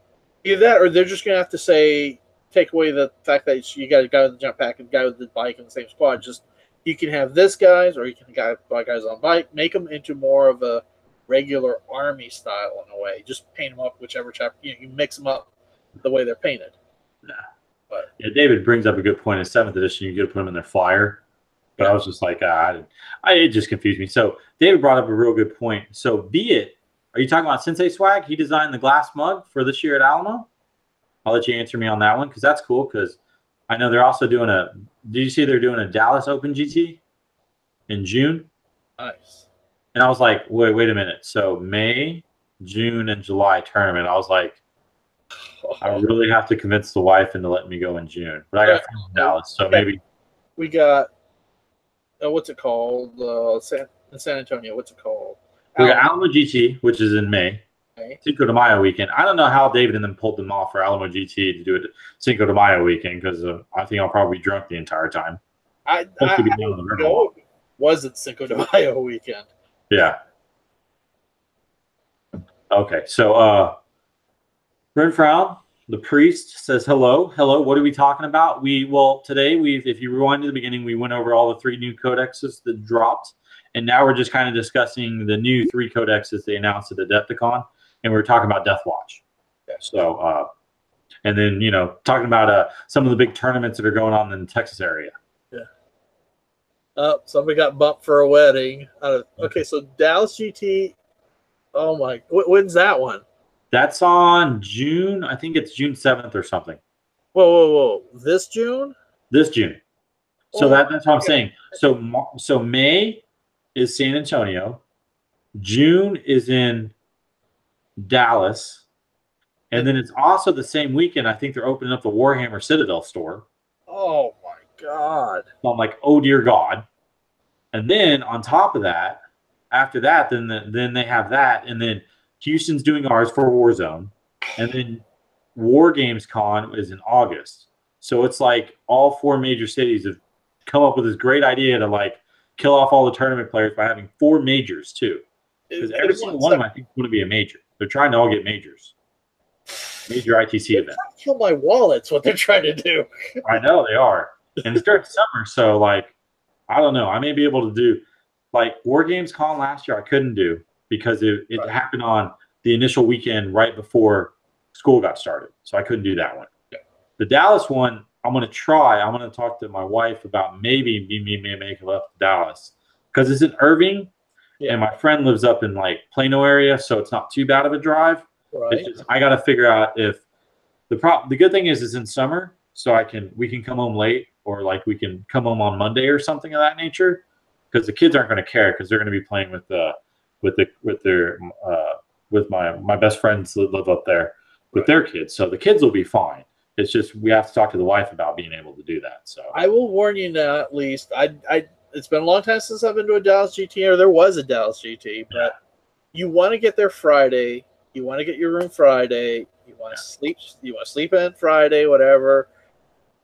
Either that, or they're just going to have to take away the fact that you got a guy with the jump pack and a guy with the bike in the same squad. Just, you can have this guys, or you can have guys on bike. Make them into more of a regular army style in a way. Just paint them up whichever chapter. You mix them up the way they're painted. Yeah. But yeah, David brings up a good point. In 7th edition, you got to put them in their flyer. But I was just like, it just confused me. So David brought up a real good point. So be it, are you talking about Sensei Swag? He designed the glass mug for this year at Alamo. I'll let you answer me on that one because that's cool. Because I know they're also doing did you see they're doing a Dallas Open GT in June? Nice. And I was like, wait a minute. So May, June, and July tournament. I was like, I really have to convince the wife into letting me go in June. But I got Dallas, so maybe. We got, what's it called? San Antonio. What's it called? We got Alamo GT, which is in May. Okay. Cinco de Mayo weekend. I don't know how David and them pulled them off for Alamo GT to do it Cinco de Mayo weekend because I think I'll probably be drunk the entire time. I know it wasn't Cinco de Mayo weekend. Yeah. Okay, so Brent Frown, the priest, says hello. Hello, what are we talking about? Today if you rewind to the beginning, we went over all the 3 new codexes that dropped, and now we're just kind of discussing the new 3 codexes they announced at Adepticon, and we're talking about Death Watch. Yeah. So, and then talking about some of the big tournaments that are going on in the Texas area. Yeah. Somebody got bumped for a wedding. Okay, so Dallas GT. Oh my! When's that one? That's on June. I think it's June 7th or something. Whoa! This June? This June. So that's what I'm saying. So May is San Antonio. June is in Dallas, and then it's also the same weekend. I think they're opening up the Warhammer Citadel store. Oh my God! So I'm like, oh dear God! And then on top of that, after that, then they have that, and then Houston's doing ours for Warzone, and then Wargames Con is in August. So it's like all 4 major cities have come up with this great idea to like kill off all the tournament players by having 4 majors too. Because every single one of them I think is going to be a major. They're trying to all get majors. Major ITC event. Kill my wallet's what they're trying to do. I know they are. And it's during summer, so like I don't know. I may be able to do like Wargames Con last year I couldn't do because it right. happened on the initial weekend right before school got started. So I couldn't do that one. Yeah. The Dallas one, I'm going to try. I'm going to talk to my wife about maybe me make it up to Dallas because it's in Irving, and my friend lives up in like Plano area, so it's not too bad of a drive. Right. It's just, I got to figure out if the good thing is it's in summer, so we can come home late, or like we can come home on Monday or something of that nature, because the kids aren't going to care because they're going to be playing with my best friends that live up there with their kids, so the kids will be fine. It's just we have to talk to the wife about being able to do that. So I will warn you now. At least it's been a long time since I've been to a Dallas GT, or there was a Dallas GT. But you want to get there Friday. You want to get your room Friday. You want to sleep. You want to sleep in Friday, whatever.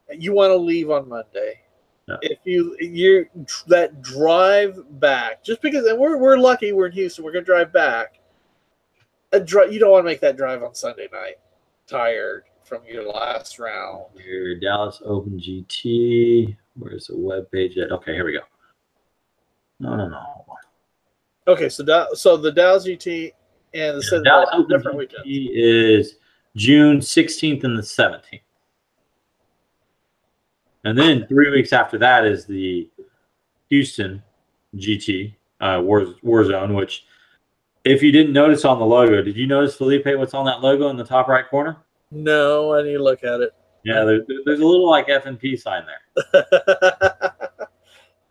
You want to leave on Monday. Yeah. If you're that drive back, just because, and we're lucky we're in Houston, we're gonna drive back. You don't want to make that drive on Sunday night, tired from your last round. Your Dallas Open GT. Where's the web page at? Okay, here we go. No. Okay, so the Dallas GT and the Dallas Open different GT weekends is June 16th and the 17th. And then 3 weeks after that is the Houston GT Warzone, which, if you didn't notice on the logo, did you notice, Felipe, what's on that logo in the top right corner? No, I need to look at it. Yeah, there's a little like FNP sign there.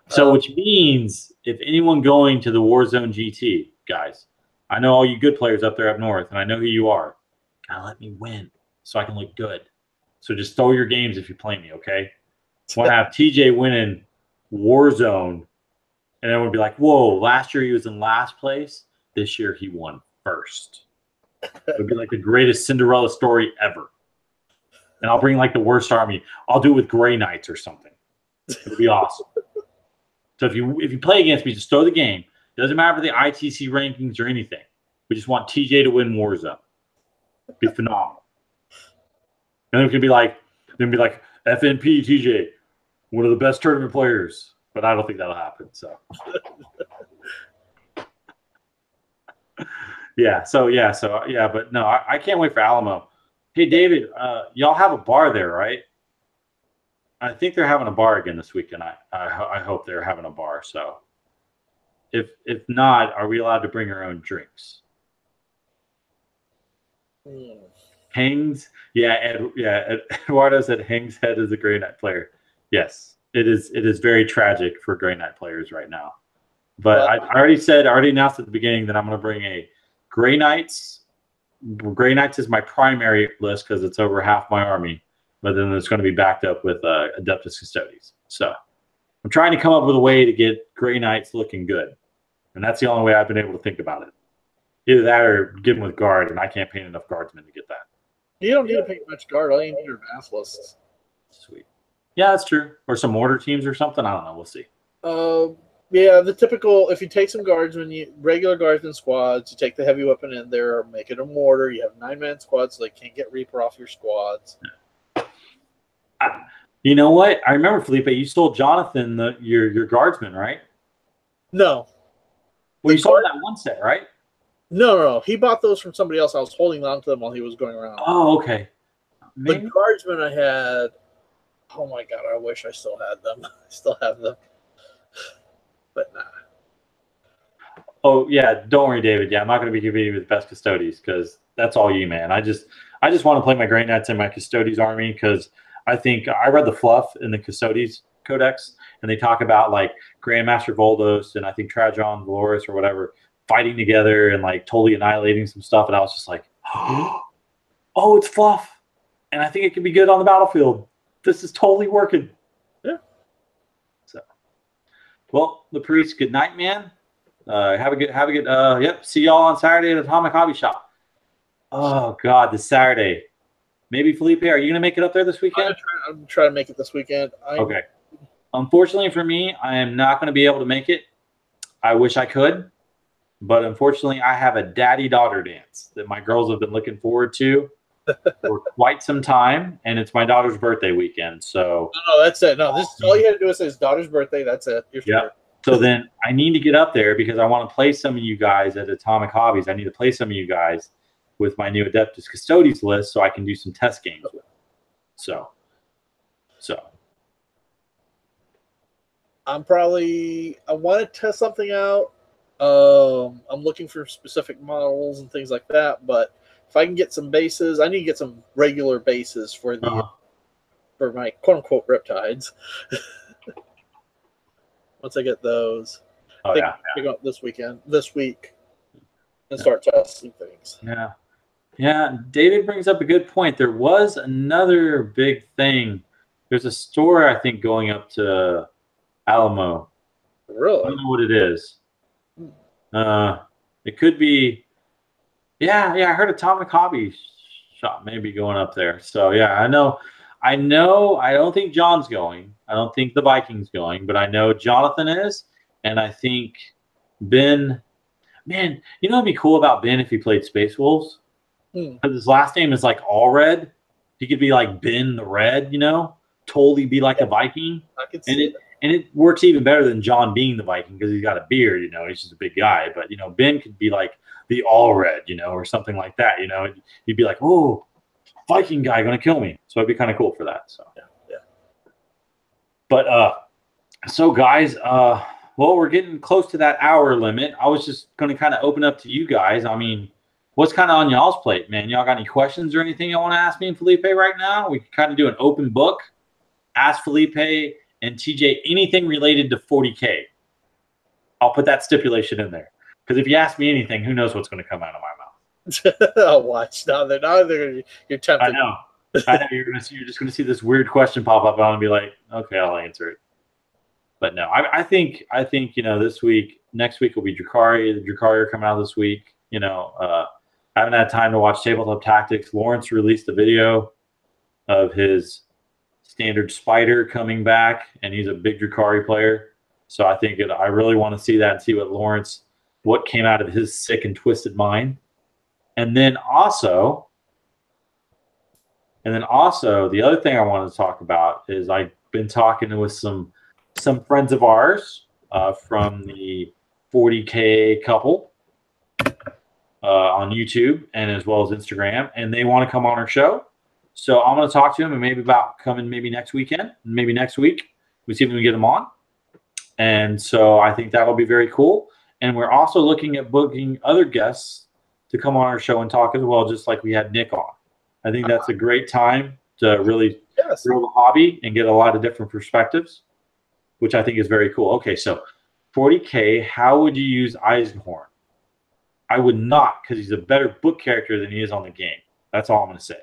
So, which means if anyone going to the Warzone GT, guys, I know all you good players up there up north, and I know who you are. Gotta let me win so I can look good. So just throw your games if you play me, okay? Want to have TJ winning Warzone, and everyone would be like, "Whoa! Last year he was in last place. This year he won first." It would be like the greatest Cinderella story ever. And I'll bring like the worst army. I'll do it with Grey Knights or something. It would be awesome. So if you play against me, just throw the game. It doesn't matter the ITC rankings or anything. We just want TJ to win Warzone. It'd be phenomenal. And then it could be like FNP TJ, one of the best tournament players. But I don't think that'll happen. So But no, I can't wait for Alamo. Hey, David, y'all have a bar there, right? I think they're having a bar again this weekend. I hope they're having a bar. So if not, are we allowed to bring our own drinks? Hangs, Eduardo said Hangs Head is a Grey Knight player. Yes, it is. It is very tragic for Grey Knight players right now. But I already announced at the beginning that I'm going to bring a Grey Knights. Grey Knights is my primary list because it's over half my army. But then it's going to be backed up with Adeptus Custodes. So I'm trying to come up with a way to get Grey Knights looking good. And that's the only way I've been able to think about it. Either that or give them with guard, and I can't paint enough guardsmen to get that. You don't need to paint much guard. All you need are bathlists. Sweet. Yeah, that's true. Or some mortar teams or something. I don't know. We'll see. Yeah, the typical, if you take some guardsmen, regular guardsmen squads, you take the heavy weapon in there, make it a mortar. You have 9-man squads, so they can't get Reaper off your squads. You know what? I remember, Felipe, you sold Jonathan your guardsman, right? No. Well, you sold that one set, right? No. He bought those from somebody else. I was holding on to them while he was going around. Oh, okay. Maybe. The guardsmen I had, oh my God, I wish I still had them. I still have them. But nah. Oh, yeah. Don't worry, David. Yeah, I'm not going to be competing with best Custodes because that's all you, man. I just want to play my Grey Knights in my Custodes army because I think I read the fluff in the Custodes Codex, and they talk about like Grandmaster Voldos and I think Trajan Valoris or whatever fighting together and like totally annihilating some stuff. And I was just like, oh, it's fluff. And I think it could be good on the battlefield. This is totally working. Yeah. So, well, the priest, good night, man. Have a good, yep. See y'all on Saturday at Atomic Hobby Shop. Oh God, this Saturday. Maybe Felipe, are you going to make it up there this weekend? I'm going to try to make it this weekend. Okay. Unfortunately for me, I am not going to be able to make it. I wish I could. But unfortunately, I have a daddy-daughter dance that my girls have been looking forward to for quite some time. And it's my daughter's birthday weekend. So no, that's it. No, this is all you had to do is say his daughter's birthday. That's it. Yeah. So then I need to get up there because I want to play some of you guys at Atomic Hobbies. I need to play some of you guys with my new Adeptus Custodes list so I can do some test games with. So I want to test something out. I'm looking for specific models and things like that, but if I can get some bases, I need to get some regular bases for the for my quote-unquote Riptides. Once I get those, I think I'll pick up this week, and start testing things. Yeah, David brings up a good point. There was another big thing. There's a store, I think, going up to Alamo. Really? I don't know what it is. It could be. Yeah. I heard Atomic Hobby Shop maybe going up there. So yeah, I know. I don't think John's going. I don't think the Viking's going, but I know Jonathan is, and I think Ben. Man, you know what'd be cool about Ben if he played Space Wolves? Because his last name is like all red. He could be like Ben the Red, totally be like a Viking. I could see it. And it works even better than John being the Viking because he's got a beard, he's just a big guy. But, Ben could be like the all red, or something like that, He'd be like, oh, Viking guy going to kill me. So it'd be kind of cool for that. So, yeah. But, so guys, well, we're getting close to that hour limit. I was just going to kind of open up to you guys. I mean, what's kind of on y'all's plate, man? Y'all got any questions or anything y'all want to ask me and Felipe right now? We can kind of do an open book. Ask Felipe and TJ anything related to 40K. I'll put that stipulation in there. Because if you ask me anything, who knows what's going to come out of my mouth. I'll watch. Now you're tempted. I know. You're just going to see this weird question pop up and I'm going to be like, okay, I'll answer it. But no, I think next week will be Drukhari. The Drukhari are coming out this week. I haven't had time to watch Tabletop Tactics. Lawrence released a video of his standard Spider coming back, and he's a big Drukhari player. So I think I really want to see that and see what came out of his sick and twisted mind. And then also, the other thing I wanted to talk about is I've been talking with some friends of ours from the 40K couple. on YouTube and as well as Instagram, and they want to come on our show. So I'm going to talk to them and maybe about coming maybe next weekend, maybe next week. We see if we can get them on. And so I think that'll be very cool. And we're also looking at booking other guests to come on our show and talk as well, just like we had Nick on. I think that's a great time to really grow the hobby and get a lot of different perspectives, which I think is very cool. Okay, so 40K, how would you use Eisenhorn? I would not, because he's a better book character than he is on the game. That's all I'm going to say.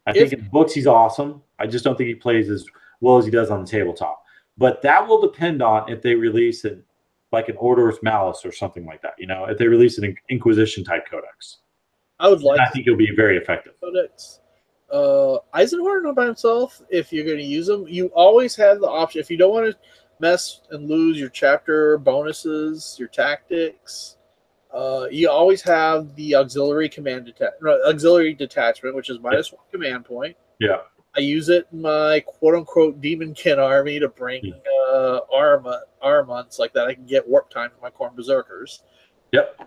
I think in books he's awesome. I just don't think he plays as well as he does on the tabletop. But that will depend on if they release it like an Order's Malice or something like that. You know, if they release an Inquisition type codex. I think it'll be very effective. Codex. Eisenhorn by himself, if you're going to use him, you always have the option. If you don't want to mess and lose your chapter bonuses, your tactics, you always have the auxiliary detachment, which is -1 command point. Yeah. I use it in my quote-unquote Demonkin army to bring armaments like that. I can get warp time for my Khorne Berserkers. Yep.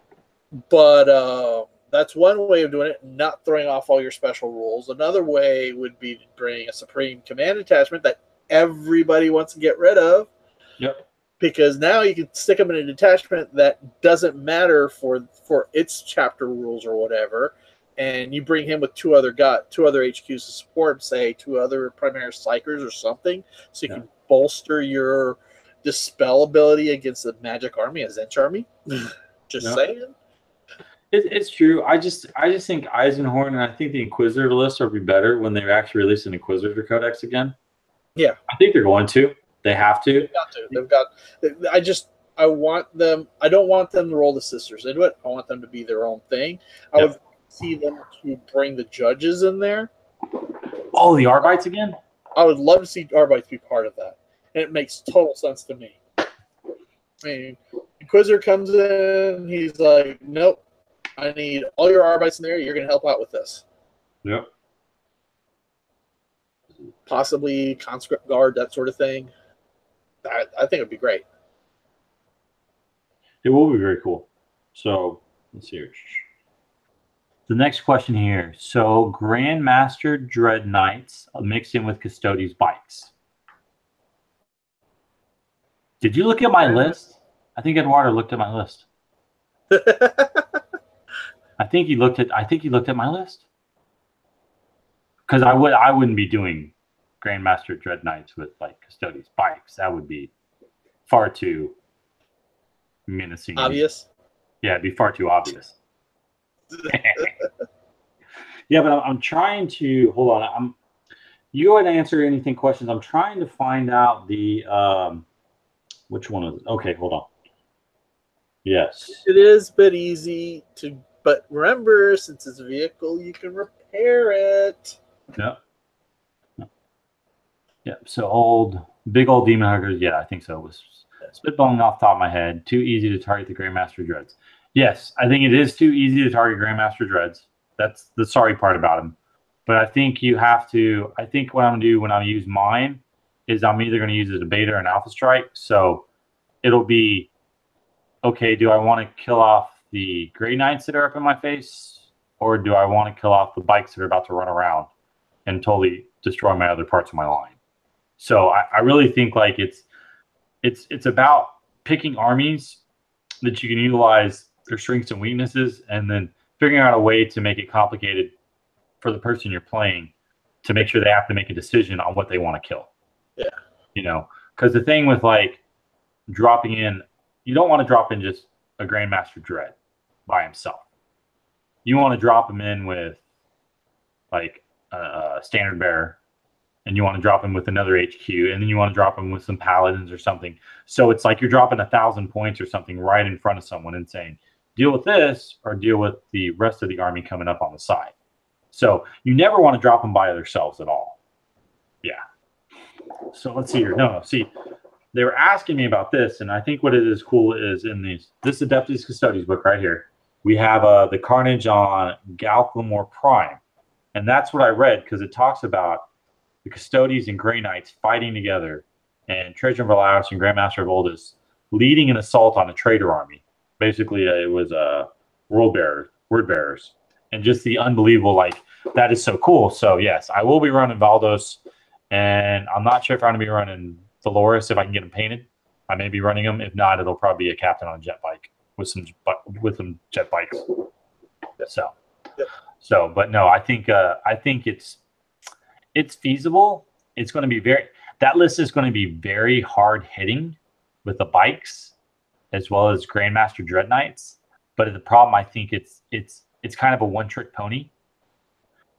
But that's one way of doing it, not throwing off all your special rules. Another way would be to bring a Supreme Command attachment that everybody wants to get rid of. Yep. Because now you can stick them in a detachment that doesn't matter for its chapter rules or whatever. And you bring him with two other HQs to support, say 2 other Primaris Psychers or something, so you can bolster your dispel ability against the magic army, a Zench army. Just saying. It's true. I just think Eisenhorn and I think the Inquisitor list will be better when they actually release an Inquisitor Codex again. Yeah, I think they're going to. They have to. They've got. I want them. I don't want them to roll the sisters into it. I want them to be their own thing. I would see them to bring the judges in there. Oh, the Arbites again? I would love to see Arbites be part of that. And it makes total sense to me. I mean, Inquisitor comes in, he's like, nope, I need all your Arbites in there. You're going to help out with this. Yep. Possibly Conscript Guard, that sort of thing. I think it would be great. It will be very cool. So, let's see here. The next question here. So, Grandmaster Dread Knights mixed in with Custodes bikes. Did you look at my list? I think Eduardo looked at my list. I think he looked at my list. Because I wouldn't be doing Grandmaster Dread Knights with like Custodes bikes. That would be far too menacing. Obvious? Yeah, it'd be far too obvious. Yeah, but I'm trying to hold on. You go ahead and answer anything questions. I'm trying to find out the which one is it? Okay, hold on. Yes. It is a bit easy to, but remember, since it's a vehicle, you can repair it. Yeah. Yeah. So big old demon huggers. Yeah, I think so. It was spitballing off the top of my head. Too easy to target the Grandmaster Dreads. Yes, I think it is too easy to target Grandmaster Dreads. That's the sorry part about him. But I think you have to. I think what I'm going to do when I use mine is I'm either going to use a beta or an alpha strike. So it'll be, okay, do I want to kill off the Grey Knights that are up in my face? Or do I want to kill off the bikes that are about to run around and totally destroy my other parts of my line? So I really think like it's about picking armies that you can utilize their strengths and weaknesses, and then figuring out a way to make it complicated for the person you're playing to make sure they have to make a decision on what they want to kill. Yeah. You know, because the thing with like dropping in, you don't want to drop in just a Grandmaster Dread by himself. You want to drop him in with like a Standard Bearer, and you want to drop him with another HQ, and then you want to drop him with some Paladins or something. So it's like you're dropping 1,000 points or something right in front of someone and saying, deal with this or deal with the rest of the army coming up on the side. So you never want to drop them by themselves at all. Yeah. So let's see here. No, see, they were asking me about this, and I think what it is cool is in this Adeptus Custodes book right here, we have the Carnage on Galclamore Prime. And that's what I read, because it talks about the Custodes and Grey Knights fighting together, and Treasure of Valaris and Grandmaster of Oldest leading an assault on a traitor army. Basically, it was word bearers, and just the unbelievable, like, that is so cool. So yes, I will be running Valdos, and I'm not sure if I'm going to be running Dolores if I can get them painted. I may be running them. If not, it'll probably be a captain on a jet bike with some jet bikes. So, but no, I think it's feasible. It's going to be that list is going to be very hard hitting with the bikes as well as Grandmaster Dread Knights. But the problem, I think it's kind of a one trick pony.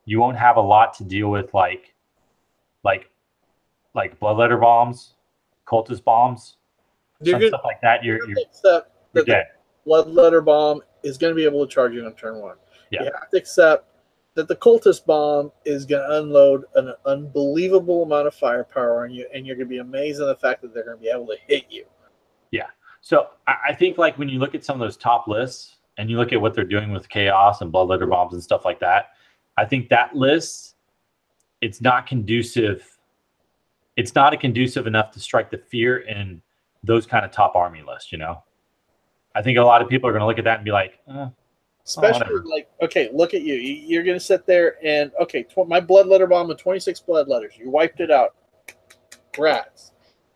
You won't have a lot to deal with like bloodletter bombs, cultist bombs, stuff like that. You're dead. Bloodletter bomb is going to be able to charge you on turn 1. Yeah. You have to accept that the cultist bomb is going to unload an unbelievable amount of firepower on you, and you're going to be amazed at the fact that they're going to be able to hit you. Yeah. So I think, like, when you look at some of those top lists and you look at what they're doing with chaos and bloodletter bombs and stuff like that, I think that list, it's not conducive. It's not conducive enough to strike the fear in those kind of top army lists, you know? I think a lot of people are going to look at that and be like, especially like, okay, look at you. You're going to sit there and, okay, my bloodletter bomb with 26 bloodletters. You wiped it out. Rats.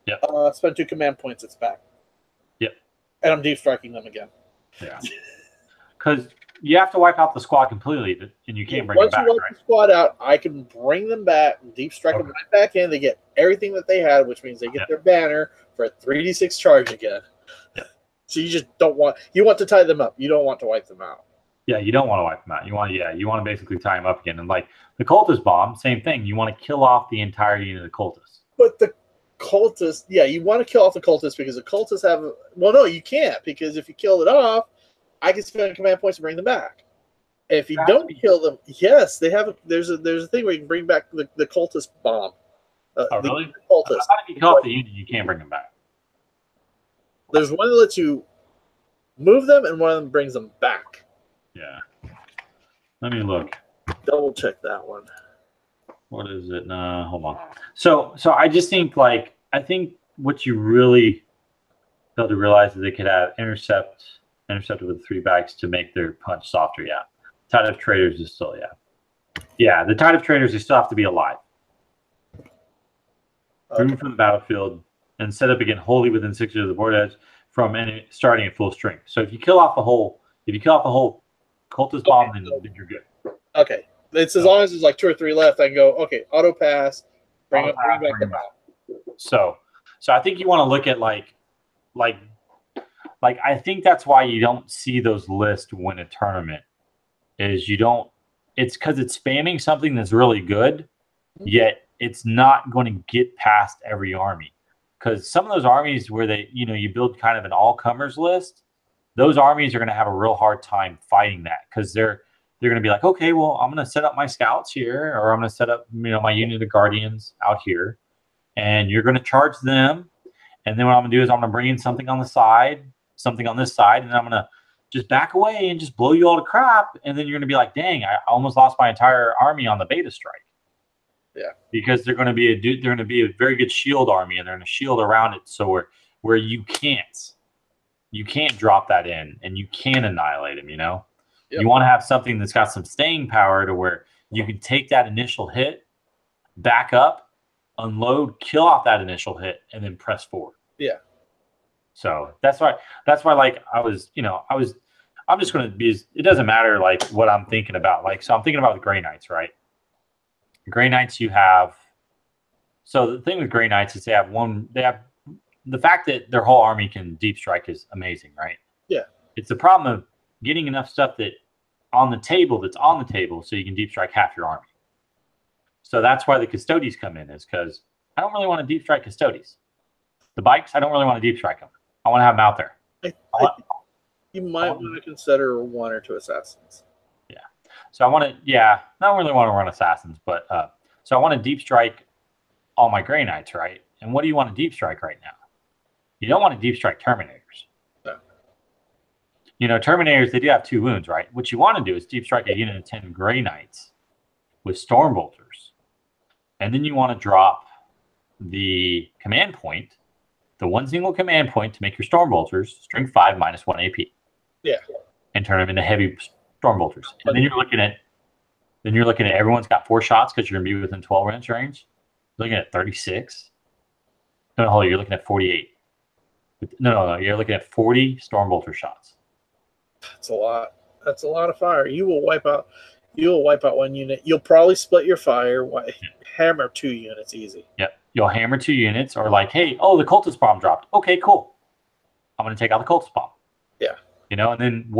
Yep. Spend 2 command points. It's back. Yep. And I'm deep striking them again. Yeah. Because you have to wipe out the squad completely, and you can't bring them back. Once you wipe the squad out, I can bring them back, deep strike them right back in. They get everything that they had, which means they get their banner for a 3d6 charge again. Yeah. So you just don't want to tie them up. You don't want to wipe them out. Yeah, you don't want to wipe them out. You want to basically tie them up again. And like the cultist bomb, same thing. You want to kill off the entire unit of the cultists. But the cultists, you want to kill off the cultists because the cultists have. Well, no, you can't, because if you kill it off, I can spend command points to bring them back. If you don't kill them, yes, they have. There's a thing where you can bring back the cultist bomb. Really? The cultist. How if you kill off the unit, you can't bring them back? There's one that lets you move them, and one of them brings them back. Yeah. Let me look. Double check that one. What is it? Hold on. So I just think, like, I think what you really fail to realize is they could have intercepted with 3 bags to make their punch softer. Yeah. Tide of Traders is still, yeah. The Tide of Traders, they still have to be alive. Remove from the battlefield and set up again wholly within 6 inches of the board edge from starting at full strength. So if you kill off the whole cultist bomb, then you're good. Okay. It's as long as there's like 2 or 3 left, I can go, okay, auto pass, bring back the map. So I think you want to look at like I think that's why you don't see those lists win a tournament. It's because it's spamming something that's really good, yet it's not going to get past every army. Because some of those armies where you build kind of an all-comers list, those armies are going to have a real hard time fighting that, because they're going to be like, okay, well, I'm going to set up my scouts here, or I'm going to set up my unit of guardians out here, and you're going to charge them, and then what I'm going to do is I'm going to bring in something on the side, something on this side, and I'm going to just back away and just blow you all to crap, and then you're going to be like, dang, I almost lost my entire army on the beta strike. Yeah, because they're going to be a very good shield army, and they're going to shield around it, so where you can't drop that in, and you can annihilate them. Yep. You want to have something that's got some staying power to where you can take that initial hit, back up, unload, kill off that initial hit, and then press forward. Yeah. So that's why like I'm just going to be. It doesn't matter like what I'm thinking about. Like, so I'm thinking about the Grey Knights, right? Grey Knights, you have. So the thing with Grey Knights is they have the fact that their whole army can deep strike is amazing, right? Yeah. It's the problem of getting enough stuff that's on the table so you can deep strike half your army. So that's why the Custodes come in, is because I don't really want to deep strike Custodes. The bikes, I don't really want to deep strike them. I want to have them out there. You might want to consider 1 or 2 assassins. Yeah. So I don't really want to run assassins, but so I want to deep strike all my Grey Knights, right? And what do you want to deep strike right now? You don't want to deep strike Terminators. No. Terminators, they do have 2 wounds, right? What you want to do is deep strike a unit of 10 Grey Knights with Storm Bolters. And then you want to drop the command point, the 1 single command point to make your Storm Bolters, strength 5 -1 AP. Yeah. and turn them into heavy storm bolters. And then you're looking at everyone's got 4 shots because you're gonna be within 12-inch range. You're looking at 36. No, hold on, you're looking at 48. No, you're looking at 40 storm bolter shots. That's a lot. That's a lot of fire. You will wipe out 1 unit. You'll probably split your fire. Hammer 2 units easy. Yep. You'll hammer 2 units, or like, hey, oh, the cultist bomb dropped. Okay, cool. I'm going to take out the cultist bomb. Yeah. And then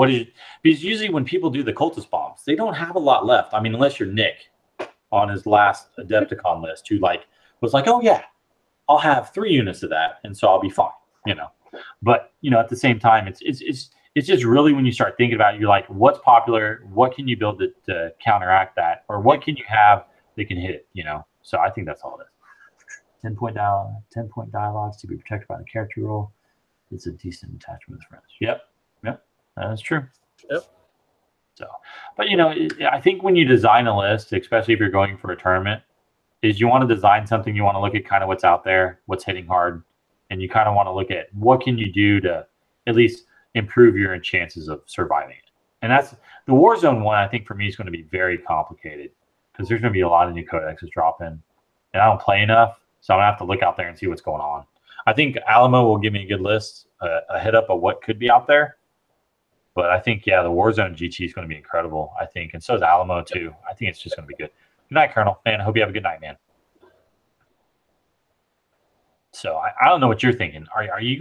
because usually when people do the cultist bombs, they don't have a lot left. I mean, unless you're Nick on his last Adepticon list, who was like, oh yeah, I'll have 3 units of that, and so I'll be fine. But at the same time, it's just really when you start thinking about it, you're like, what's popular? What can you build to counteract that, or what can you have that can hit it? So I think that's all it is. 10-point dialogues to be protected by the character role. It's a decent attachment with friends. Yep, that's true. Yep. So, but I think when you design a list, especially if you're going for a tournament, is you want to design something. You want to look at kind of what's out there, what's hitting hard, and you kind of want to look at what can you do to at least improve your chances of surviving it. And that's the Warzone one. I think for me is going to be very complicated because there's going to be a lot of new codexes dropping, and I don't play enough, so I'm gonna have to look out there and see what's going on. I think Alamo will give me a good list, a head up of what could be out there. But I think, the Warzone GT is going to be incredible, I think. And so is Alamo, too. I think it's just going to be good. Good night, Colonel. Man, I hope you have a good night, man. So I don't know what you're thinking. Are you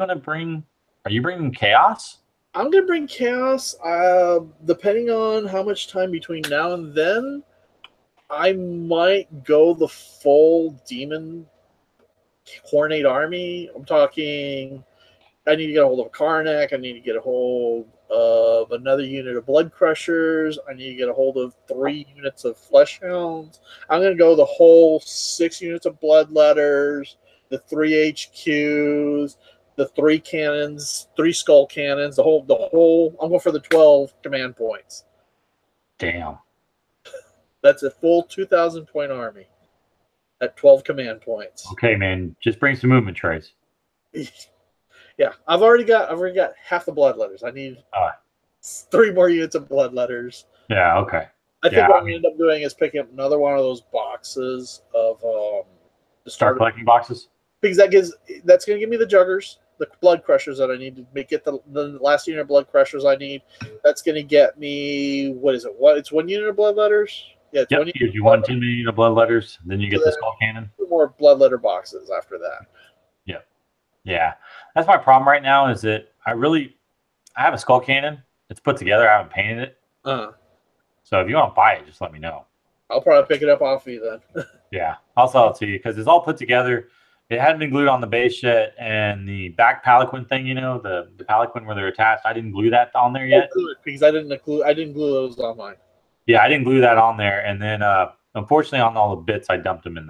bringing Chaos? I'm going to bring Chaos. Depending on how much time between now and then, I might go the full Demon Hornate army. I'm talking, I need to get a hold of a Karnak. I need to get a hold of another unit of Blood Crushers. I need to get a hold of 3 units of Flesh Hounds. I'm going to go the whole 6 units of Bloodletters, the 3 HQs, the 3 cannons, 3 skull cannons, the whole. I'm going for the 12 command points. Damn. That's a full 2,000 point army at 12 command points. Okay, man. Just bring some movement trays. Yeah, I've already got half the Bloodletters. I need 3 more units of Bloodletters. Yeah, okay. I think what I'm going to end up doing is picking up another one of those boxes of the start collecting boxes, because that's going to give me the Juggers, the Blood Crushers that I need to get the last unit of Blood Crushers I need. That's going to get me, what is it? It's 1 unit of Bloodletters. Yeah, it's 1 unit. You want 10 unit of Bloodletters, then you get the Skull Cannon. 2 more Bloodletter boxes after that. Yeah, that's my problem right now. Is that I have a Skull Cannon. It's put together. I haven't painted it. So if you want to buy it, just let me know. I'll probably pick it up off of you then. Yeah, I'll sell it to you because it's all put together. It hadn't been glued on the base yet, and the back palanquin thing, the palanquin where they're attached, I didn't glue that on there yet. Good, because I didn't glue those on mine. Yeah, I didn't glue that on there, and then unfortunately on all the bits, I dumped them in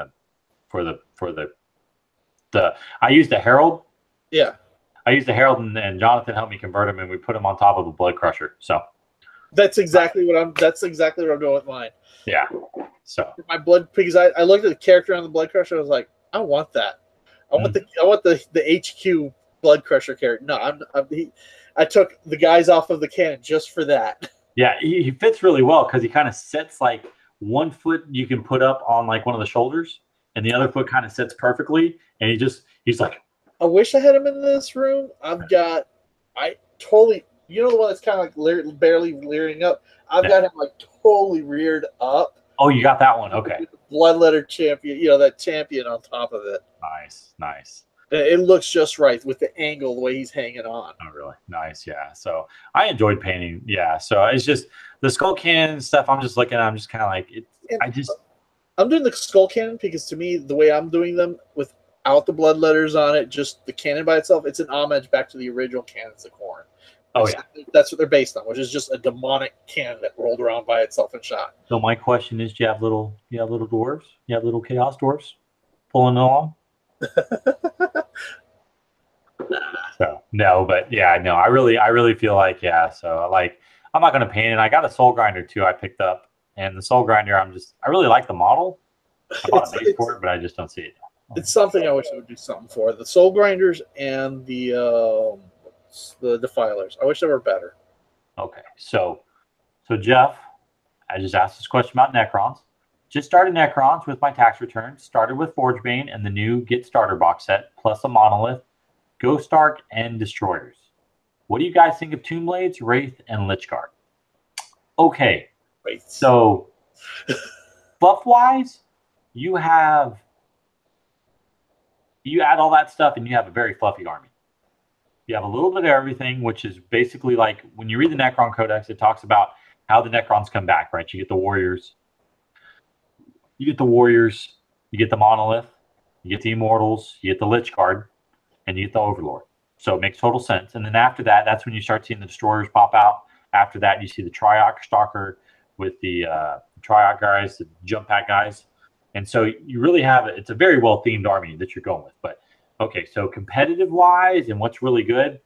for the I used the Herald. Yeah, I used the Herald, and Jonathan helped me convert them, and we put them on top of a Blood Crusher. So that's exactly what I'm doing with mine. Yeah. So my blood, because I looked at the character on the Blood Crusher, I was like, I want that. I want the HQ Blood Crusher character. No, I took the guys off of the cannon just for that. Yeah, he fits really well because he kind of sits like 1 foot you can put up on like one of the shoulders, and the other foot kind of sits perfectly. And he's like, I wish I had him in this room. The one that's kind of like barely leering up. I've got him like totally reared up. Oh, you got that one. Okay. Bloodletter champion, that champion on top of it. Nice. It looks just right with the angle, the way he's hanging on. Oh, really? Nice. Yeah. So I enjoyed painting. Yeah. So it's just the Skull Cannon stuff. I'm just looking. I'm just kind of like I'm doing the Skull Cannon because to me, the way I'm doing them without the Bloodletters on it, just the cannon by itself, it's an homage back to the original Cannons of Khorne. Oh, yeah. That's what they're based on, which is just a demonic cannon that rolled around by itself and shot. So my question is, do you have little dwarves? You have little chaos dwarves pulling along? So no, but yeah, no, I really feel like, so like I'm not gonna paint it. I got a Soul Grinder too I picked up, and the Soul Grinder I really like the model. I bought a base for it, but I just don't see it. It's something I wish I would do something for. The Soul Grinders and the Defilers. I wish they were better. Okay, so Jeff, I just asked this question about Necrons. Just started Necrons with my tax returns. Started with Forgebane and the new Get Starter box set, plus a Monolith, Ghost Ark, and Destroyers. What do you guys think of Tombblades, Wraith, and Lichguard? Okay, Wait. so buff-wise, you add all that stuff, and you have a very fluffy army. You have a little bit of everything, which is basically like when you read the Necron Codex, it talks about how the Necrons come back, right? You get the Warriors, you get the Monolith, you get the Immortals, you get the Lich Guard, and you get the Overlord. So it makes total sense. And then after that, that's when you start seeing the Destroyers pop out. After that, you see the Triarch Stalker with the Triarch guys, the Jump Pack guys. And so you really have it's a very well-themed army that you're going with. But okay, so competitive-wise and what's really good,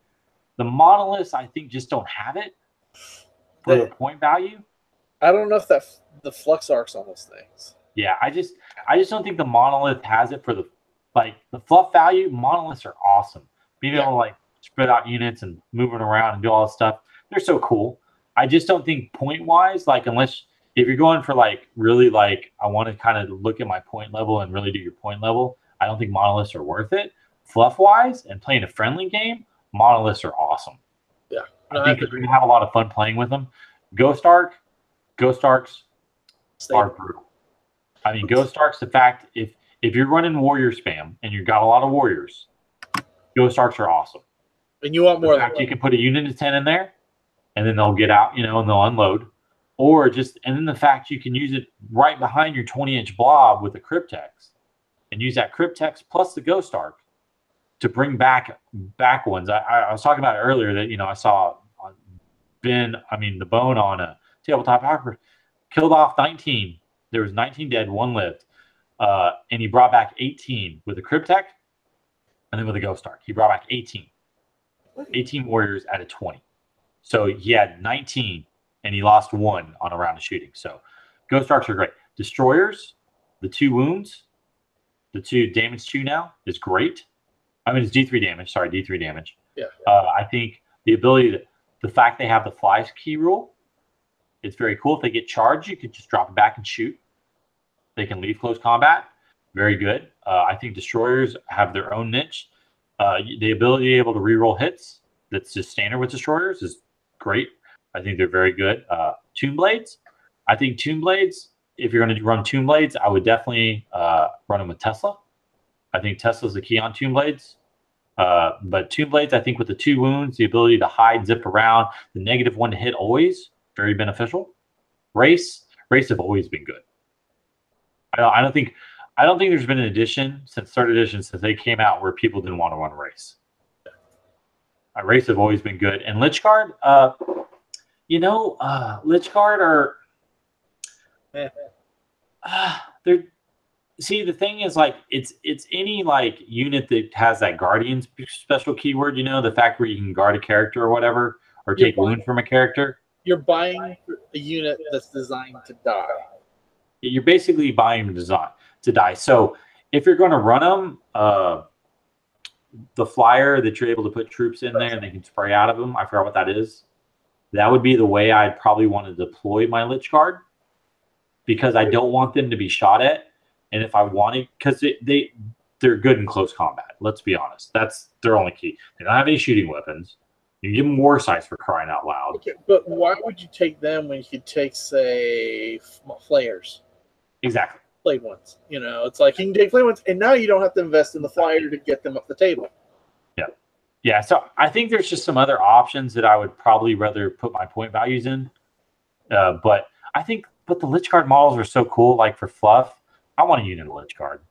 the Monoliths, I think, just don't have it for the point value. I don't know if the Flux Arcs on those things. Yeah, I just don't think the Monolith has it for the fluff value. Monoliths are awesome. Being able to like spread out units and moving around and do all this stuff, they're so cool. I just don't think point-wise, like unless if you're going for like really like I want to kind of look at my point level and really do your point level, I don't think Monoliths are worth it. Fluff-wise and playing a friendly game, Monoliths are awesome. Yeah. I think because we're gonna have a lot of fun playing with them. Ghost Arcs are brutal. I mean, Ghost Arcs, the fact if you're running warrior spam and you've got a lot of warriors, Ghost Arcs are awesome. And you want more than you can put a unit of 10 in there, and then they'll get out, and they'll unload. Or and then the fact you can use it right behind your 20-inch blob with the Cryptex, and use that Cryptex plus the Ghost Arc to bring back ones. I was talking about it earlier that I saw the Bone on a tabletop power killed off 19. There was 19 dead, 1 lived, and he brought back 18 with a Cryptek, and then with a Ghost Arc. He brought back 18 warriors out of 20. So he had 19, and he lost 1 on a round of shooting. So Ghost Arcs are great. Destroyers, the 2 wounds, the 2 damage 2 now is great. I mean, it's D3 damage. Sorry, D3 damage. Yeah. I think the ability the fact they have the flies key rule, it's very cool. If they get charged, you could just drop it back and shoot. They can leave close combat. Very good. I think Destroyers have their own niche. The ability to be able to reroll hits, that's just standard with Destroyers, is great. I think they're very good. Tombblades, I think Tombblades, if you're going to run Tombblades, I would definitely run them with Tesla. I think Tesla's the key on Tombblades. But Tombblades, I think with the 2 wounds, the ability to hide, zip around, the -1 to hit always, very beneficial. Race have always been good. I don't think there's been an edition since 3rd edition since they came out where people didn't want to run Race. Race have always been good. And Lichguard, Lichguard are they're see the thing is like it's any like unit that has that Guardian special keyword, the fact where you can guard a character or whatever, or take wound from a character. You're buying a unit that's designed to die. You're basically buying them to die. So if you're going to run them, the flyer that you're able to put troops in there and they can spray out of them, I forgot what that is. That would be the way I'd probably want to deploy my Lich Guard, because I don't want them to be shot at. And if I wanted, because they're good in close combat. Let's be honest. That's their only key. They don't have any shooting weapons. You give them war sights for crying out loud. Okay, but why would you take them when you could take, say, flayers? Exactly. Flayed ones. It's like you can take flayed ones, and now you don't have to invest in the flyer to get them up the table. Yeah. Yeah, so I think there's just some other options that I would probably rather put my point values in. But the Lich Guard models are so cool, like for fluff. I want a unit of Lich Guard.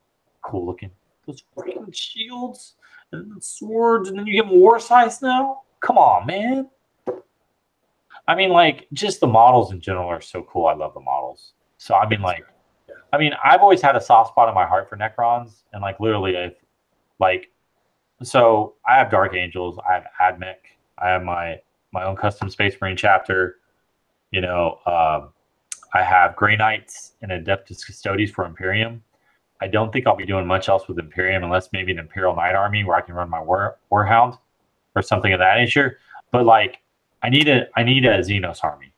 Cool looking. Those freaking shields and the swords, and then you get war size now? Come on, man. I mean, like, just the models in general are so cool. I love the models. So, I mean, I've always had a soft spot in my heart for Necrons, and, like, literally, so I have Dark Angels, I have Admech, I have my own custom Space Marine chapter, I have Grey Knights and Adeptus Custodes for Imperium. I don't think I'll be doing much else with Imperium unless maybe an Imperial Knight Army where I can run my Warhound or something of that nature. But, like, I need a Xenos army.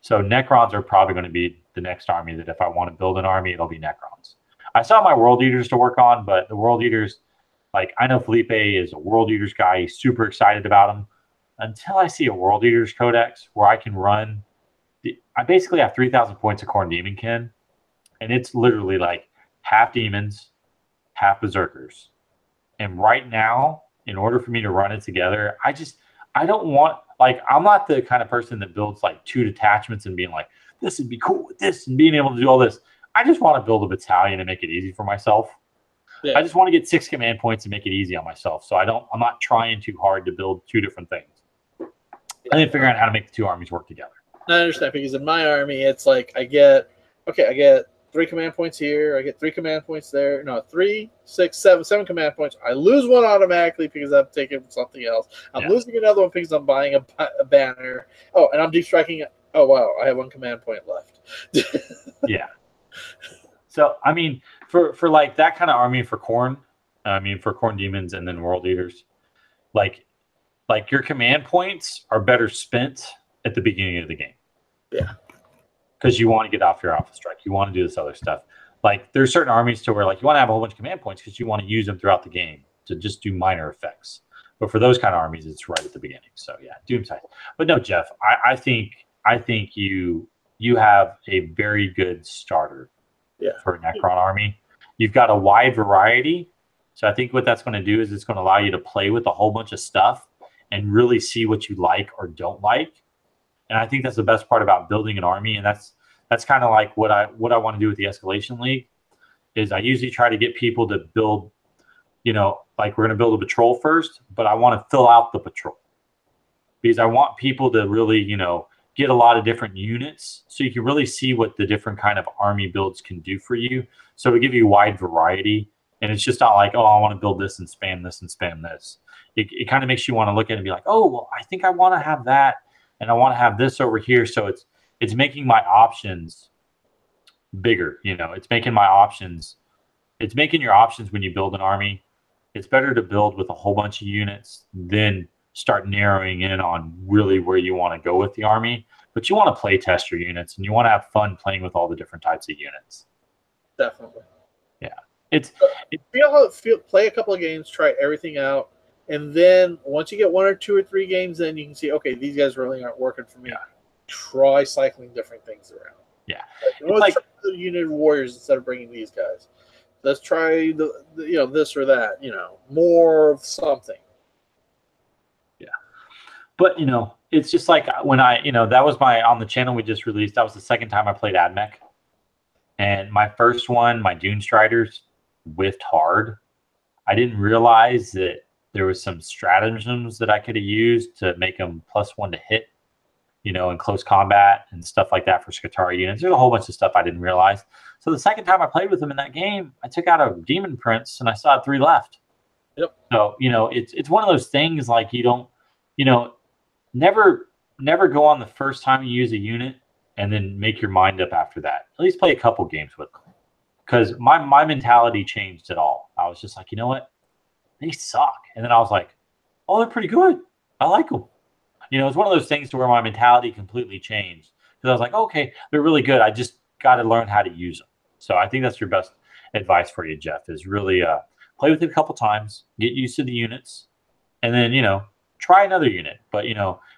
So Necrons are probably going to be the next army that if I want to build an army, it'll be Necrons. I still have my World Eaters to work on, but the World Eaters, like I know Felipe is a World Eaters guy. He's super excited about them. Until I see a World Eaters Codex where I can run, I basically have 3,000 points of Khorne Demonkin, and it's literally like half demons, half berserkers. And right now, in order for me to run it together, I don't want, like, I'm not the kind of person that builds like 2 detachments and being like, this would be cool with this and being able to do all this. I just want to build a battalion and make it easy for myself. Yeah. I just want to get 6 command points and make it easy on myself. So I'm not trying too hard to build 2 different things. Yeah. I need to figure out how to make the 2 armies work together. I understand, because in my army, it's like I get 3 command points here. I get 3 command points there. No, 3, 6, 7 command points. I lose 1 automatically because I'm taking something else. I'm losing another one because I'm buying a banner. Oh, and I'm deep striking. Oh, wow. I have 1 command point left. Yeah. So, I mean, for like that kind of army for Khorne, for Khorne Demons and then World Eaters, like your command points are better spent at the beginning of the game. Yeah. Because you want to get off your alpha strike. You want to do this other stuff. Like there's certain armies to where like you want to have a whole bunch of command points because you want to use them throughout the game to just do minor effects. But for those kind of armies, it's right at the beginning. So yeah, Doomside. But no, Jeff, I think you have a very good starter for a Necron army. You've got a wide variety. So I think what that's going to do is it's going to allow you to play with a whole bunch of stuff and really see what you like or don't like. And I think that's the best part about building an army. And that's kind of like what I want to do with the Escalation League is I usually try to get people to build, like we're going to build a patrol first, but I want to fill out the patrol because I want people to really, get a lot of different units so you can really see what the different kind of army builds can do for you. So to give you wide variety, and it's just not like, oh, I want to build this and spam this and spam this. It kind of makes you want to look at it and be like, oh, well, I think I want to have that. And I want to have this over here. So it's making my options bigger. It's making your options when you build an army. It's better to build with a whole bunch of units than start narrowing in on really where you want to go with the army. But you want to play test your units and you want to have fun playing with all the different types of units. Definitely. Yeah. Play a couple of games, try everything out. And then once you get 1 or 2 or 3 games, then you can see, okay, these guys really aren't working for me. Yeah. Try cycling different things around. Yeah. Let's try the unit of warriors instead of bringing these guys. Let's try the this or that, more of something. Yeah. But, it's just like when that was on the channel we just released, that was the second time I played AdMech. And my first one, my Dune Striders, whiffed hard. I didn't realize that there was some stratagems that I could have used to make them +1 to hit, in close combat and stuff like that for Skitarii units. There's a whole bunch of stuff I didn't realize. So the second time I played with them in that game, I took out a Demon Prince and I still had 3 left. Yep. So, it's one of those things like you don't, never go on the first time you use a unit and then make your mind up after that. At least play a couple games with them. Because my mentality changed at all. I was just like, you know what? They suck. And then I was like, oh, they're pretty good. I like them. It's one of those things to where my mentality completely changed. Because I was like, okay, they're really good. I just got to learn how to use them. So I think that's your best advice for you, Jeff, is really play with it a couple times, get used to the units, and then, try another unit. But,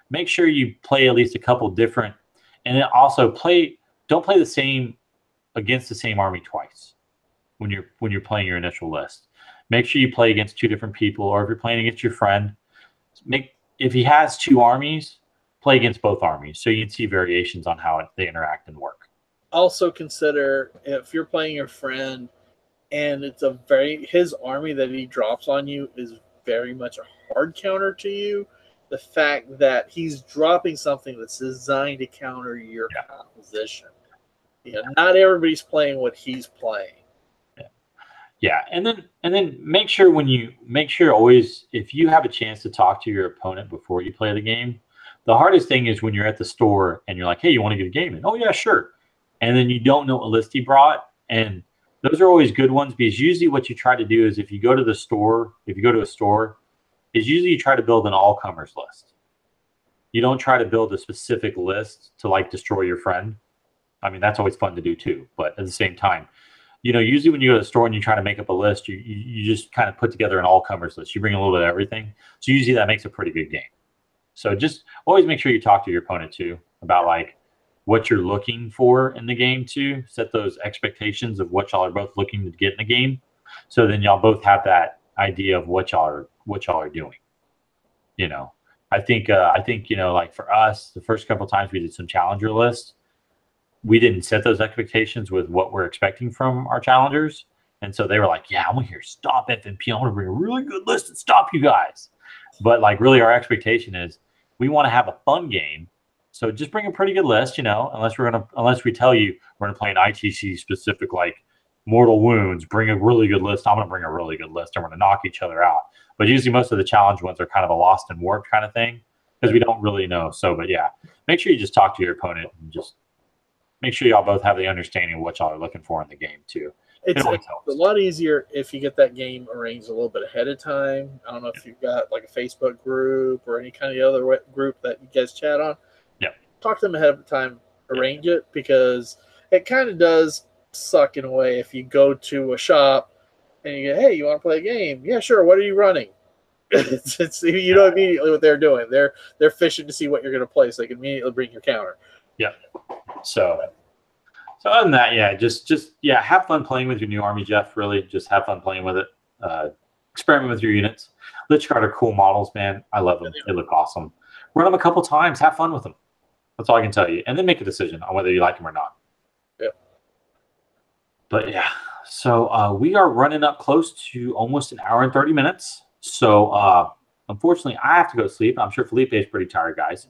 make sure you play at least a couple different. And then also don't play the same against the same army twice when you're playing your initial list. Make sure you play against 2 different people, or if you're playing against your friend, if he has 2 armies, play against both armies so you can see variations on how they interact and work. Also consider if you're playing your friend and it's his army that he drops on you is very much a hard counter to you. The fact that he's dropping something that's designed to counter your composition. Not everybody's playing what he's playing. Yeah, and then make sure always, if you have a chance to talk to your opponent before you play the game. The hardest thing is when you're at the store and you're like, hey, you want to get a game in? Oh yeah, sure. And then you don't know what list he brought, and those are always good ones because usually what you try to do is if you go to a store, is usually you try to build an all-comers list. you don't try to build a specific list to like destroy your friend. I mean, that's always fun to do too. But at the same time, usually when you go to the store and you try to make up a list, you just kind of put together an all-comers list. You bring a little bit of everything. So usually that makes a pretty good game. So just always make sure you talk to your opponent too about like what you're looking for in the game too. Set those expectations of what y'all are both looking to get in the game. So then y'all both have that idea of what y'all are doing. I think like for us, the first couple of times we did some challenger lists, we didn't set those expectations with what we're expecting from our challengers. And so they were like, yeah, I'm going to hear stop FNP. I'm going to bring a really good list and stop you guys. But like really our expectation is we want to have a fun game. So just bring a pretty good list, unless we tell you we're going to play an ITC specific, like mortal wounds, bring a really good list. I'm going to bring a really good list. And we're going to knock each other out. But usually most of the challenge ones are kind of a lost and warped kind of thing because we don't really know. So, but yeah, make sure you just talk to your opponent and just make sure y'all both have the understanding of what y'all are looking for in the game too. It's a lot easier if you get that game arranged a little bit ahead of time. I don't know if you've got like a Facebook group or any kind of other group that you guys chat on. Yeah. Talk to them ahead of time, arrange it, because it kind of does suck in a way if you go to a shop and you go, hey, you want to play a game? Yeah, sure. What are you running? it's you know immediately what they're doing. They're fishing to see what you're going to play, so they can immediately bring your counter. Yeah. So other than that, yeah, just have fun playing with your new army, Jeff. Really, just have fun playing with it. Experiment with your units. Lich Guard are cool models, man. I love them. They look awesome. Run them a couple times. Have fun with them. That's all I can tell you. And then make a decision on whether you like them or not. Yep. But yeah, so we are running up close to almost an hour and 30 minutes. So unfortunately, I have to go to sleep. I'm sure Felipe is pretty tired, guys.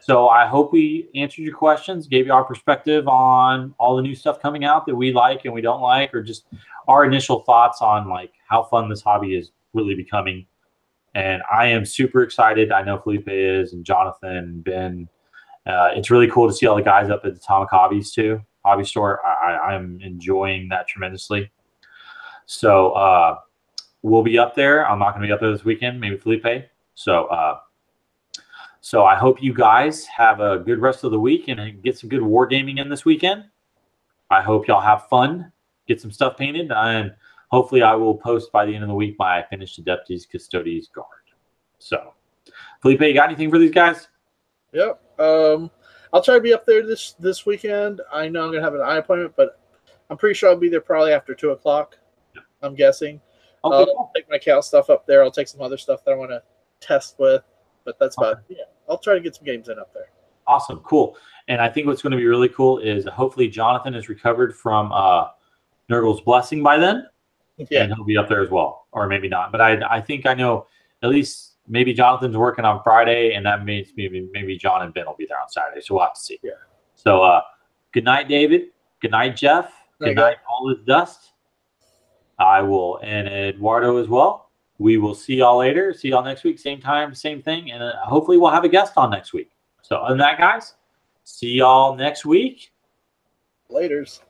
So I hope we answered your questions, gave you our perspective on all the new stuff coming out that we like and we don't like, or just our initial thoughts on like how fun this hobby is really becoming. And I am super excited. I know Felipe is, and Jonathan, Ben. It's really cool to see all the guys up at the Atomic Hobbies too, hobby store. I'm enjoying that tremendously. So we'll be up there. I'm not going to be up there this weekend, maybe Felipe. So I hope you guys have a good rest of the week and get some good wargaming in this weekend. I hope y'all have fun, get some stuff painted, and hopefully I will post by the end of the week my finished Adeptus Custodes Guard. So, Felipe, you got anything for these guys? Yep. I'll try to be up there this weekend. I know I'm going to have an eye appointment, but I'm pretty sure I'll be there probably after 2 o'clock, I'm guessing. Okay. I'll take my cow stuff up there. I'll take some other stuff that I want to test with. But that's about it. Yeah. I'll try to get some games in up there. Awesome. Cool. And I think what's going to be really cool is hopefully Jonathan is recovered from Nurgle's blessing by then. Yeah. And he'll be up there as well. Or maybe not. But I think I know at least maybe Jonathan's working on Friday, and that means maybe John and Ben will be there on Saturday. So we'll have to see. Yeah. So good night, David. Good night, Jeff. Good night, all is dust. I will, and Eduardo as well. We will see y'all later. See y'all next week. Same time, same thing. And hopefully we'll have a guest on next week. So other than that, guys, see y'all next week. Laters.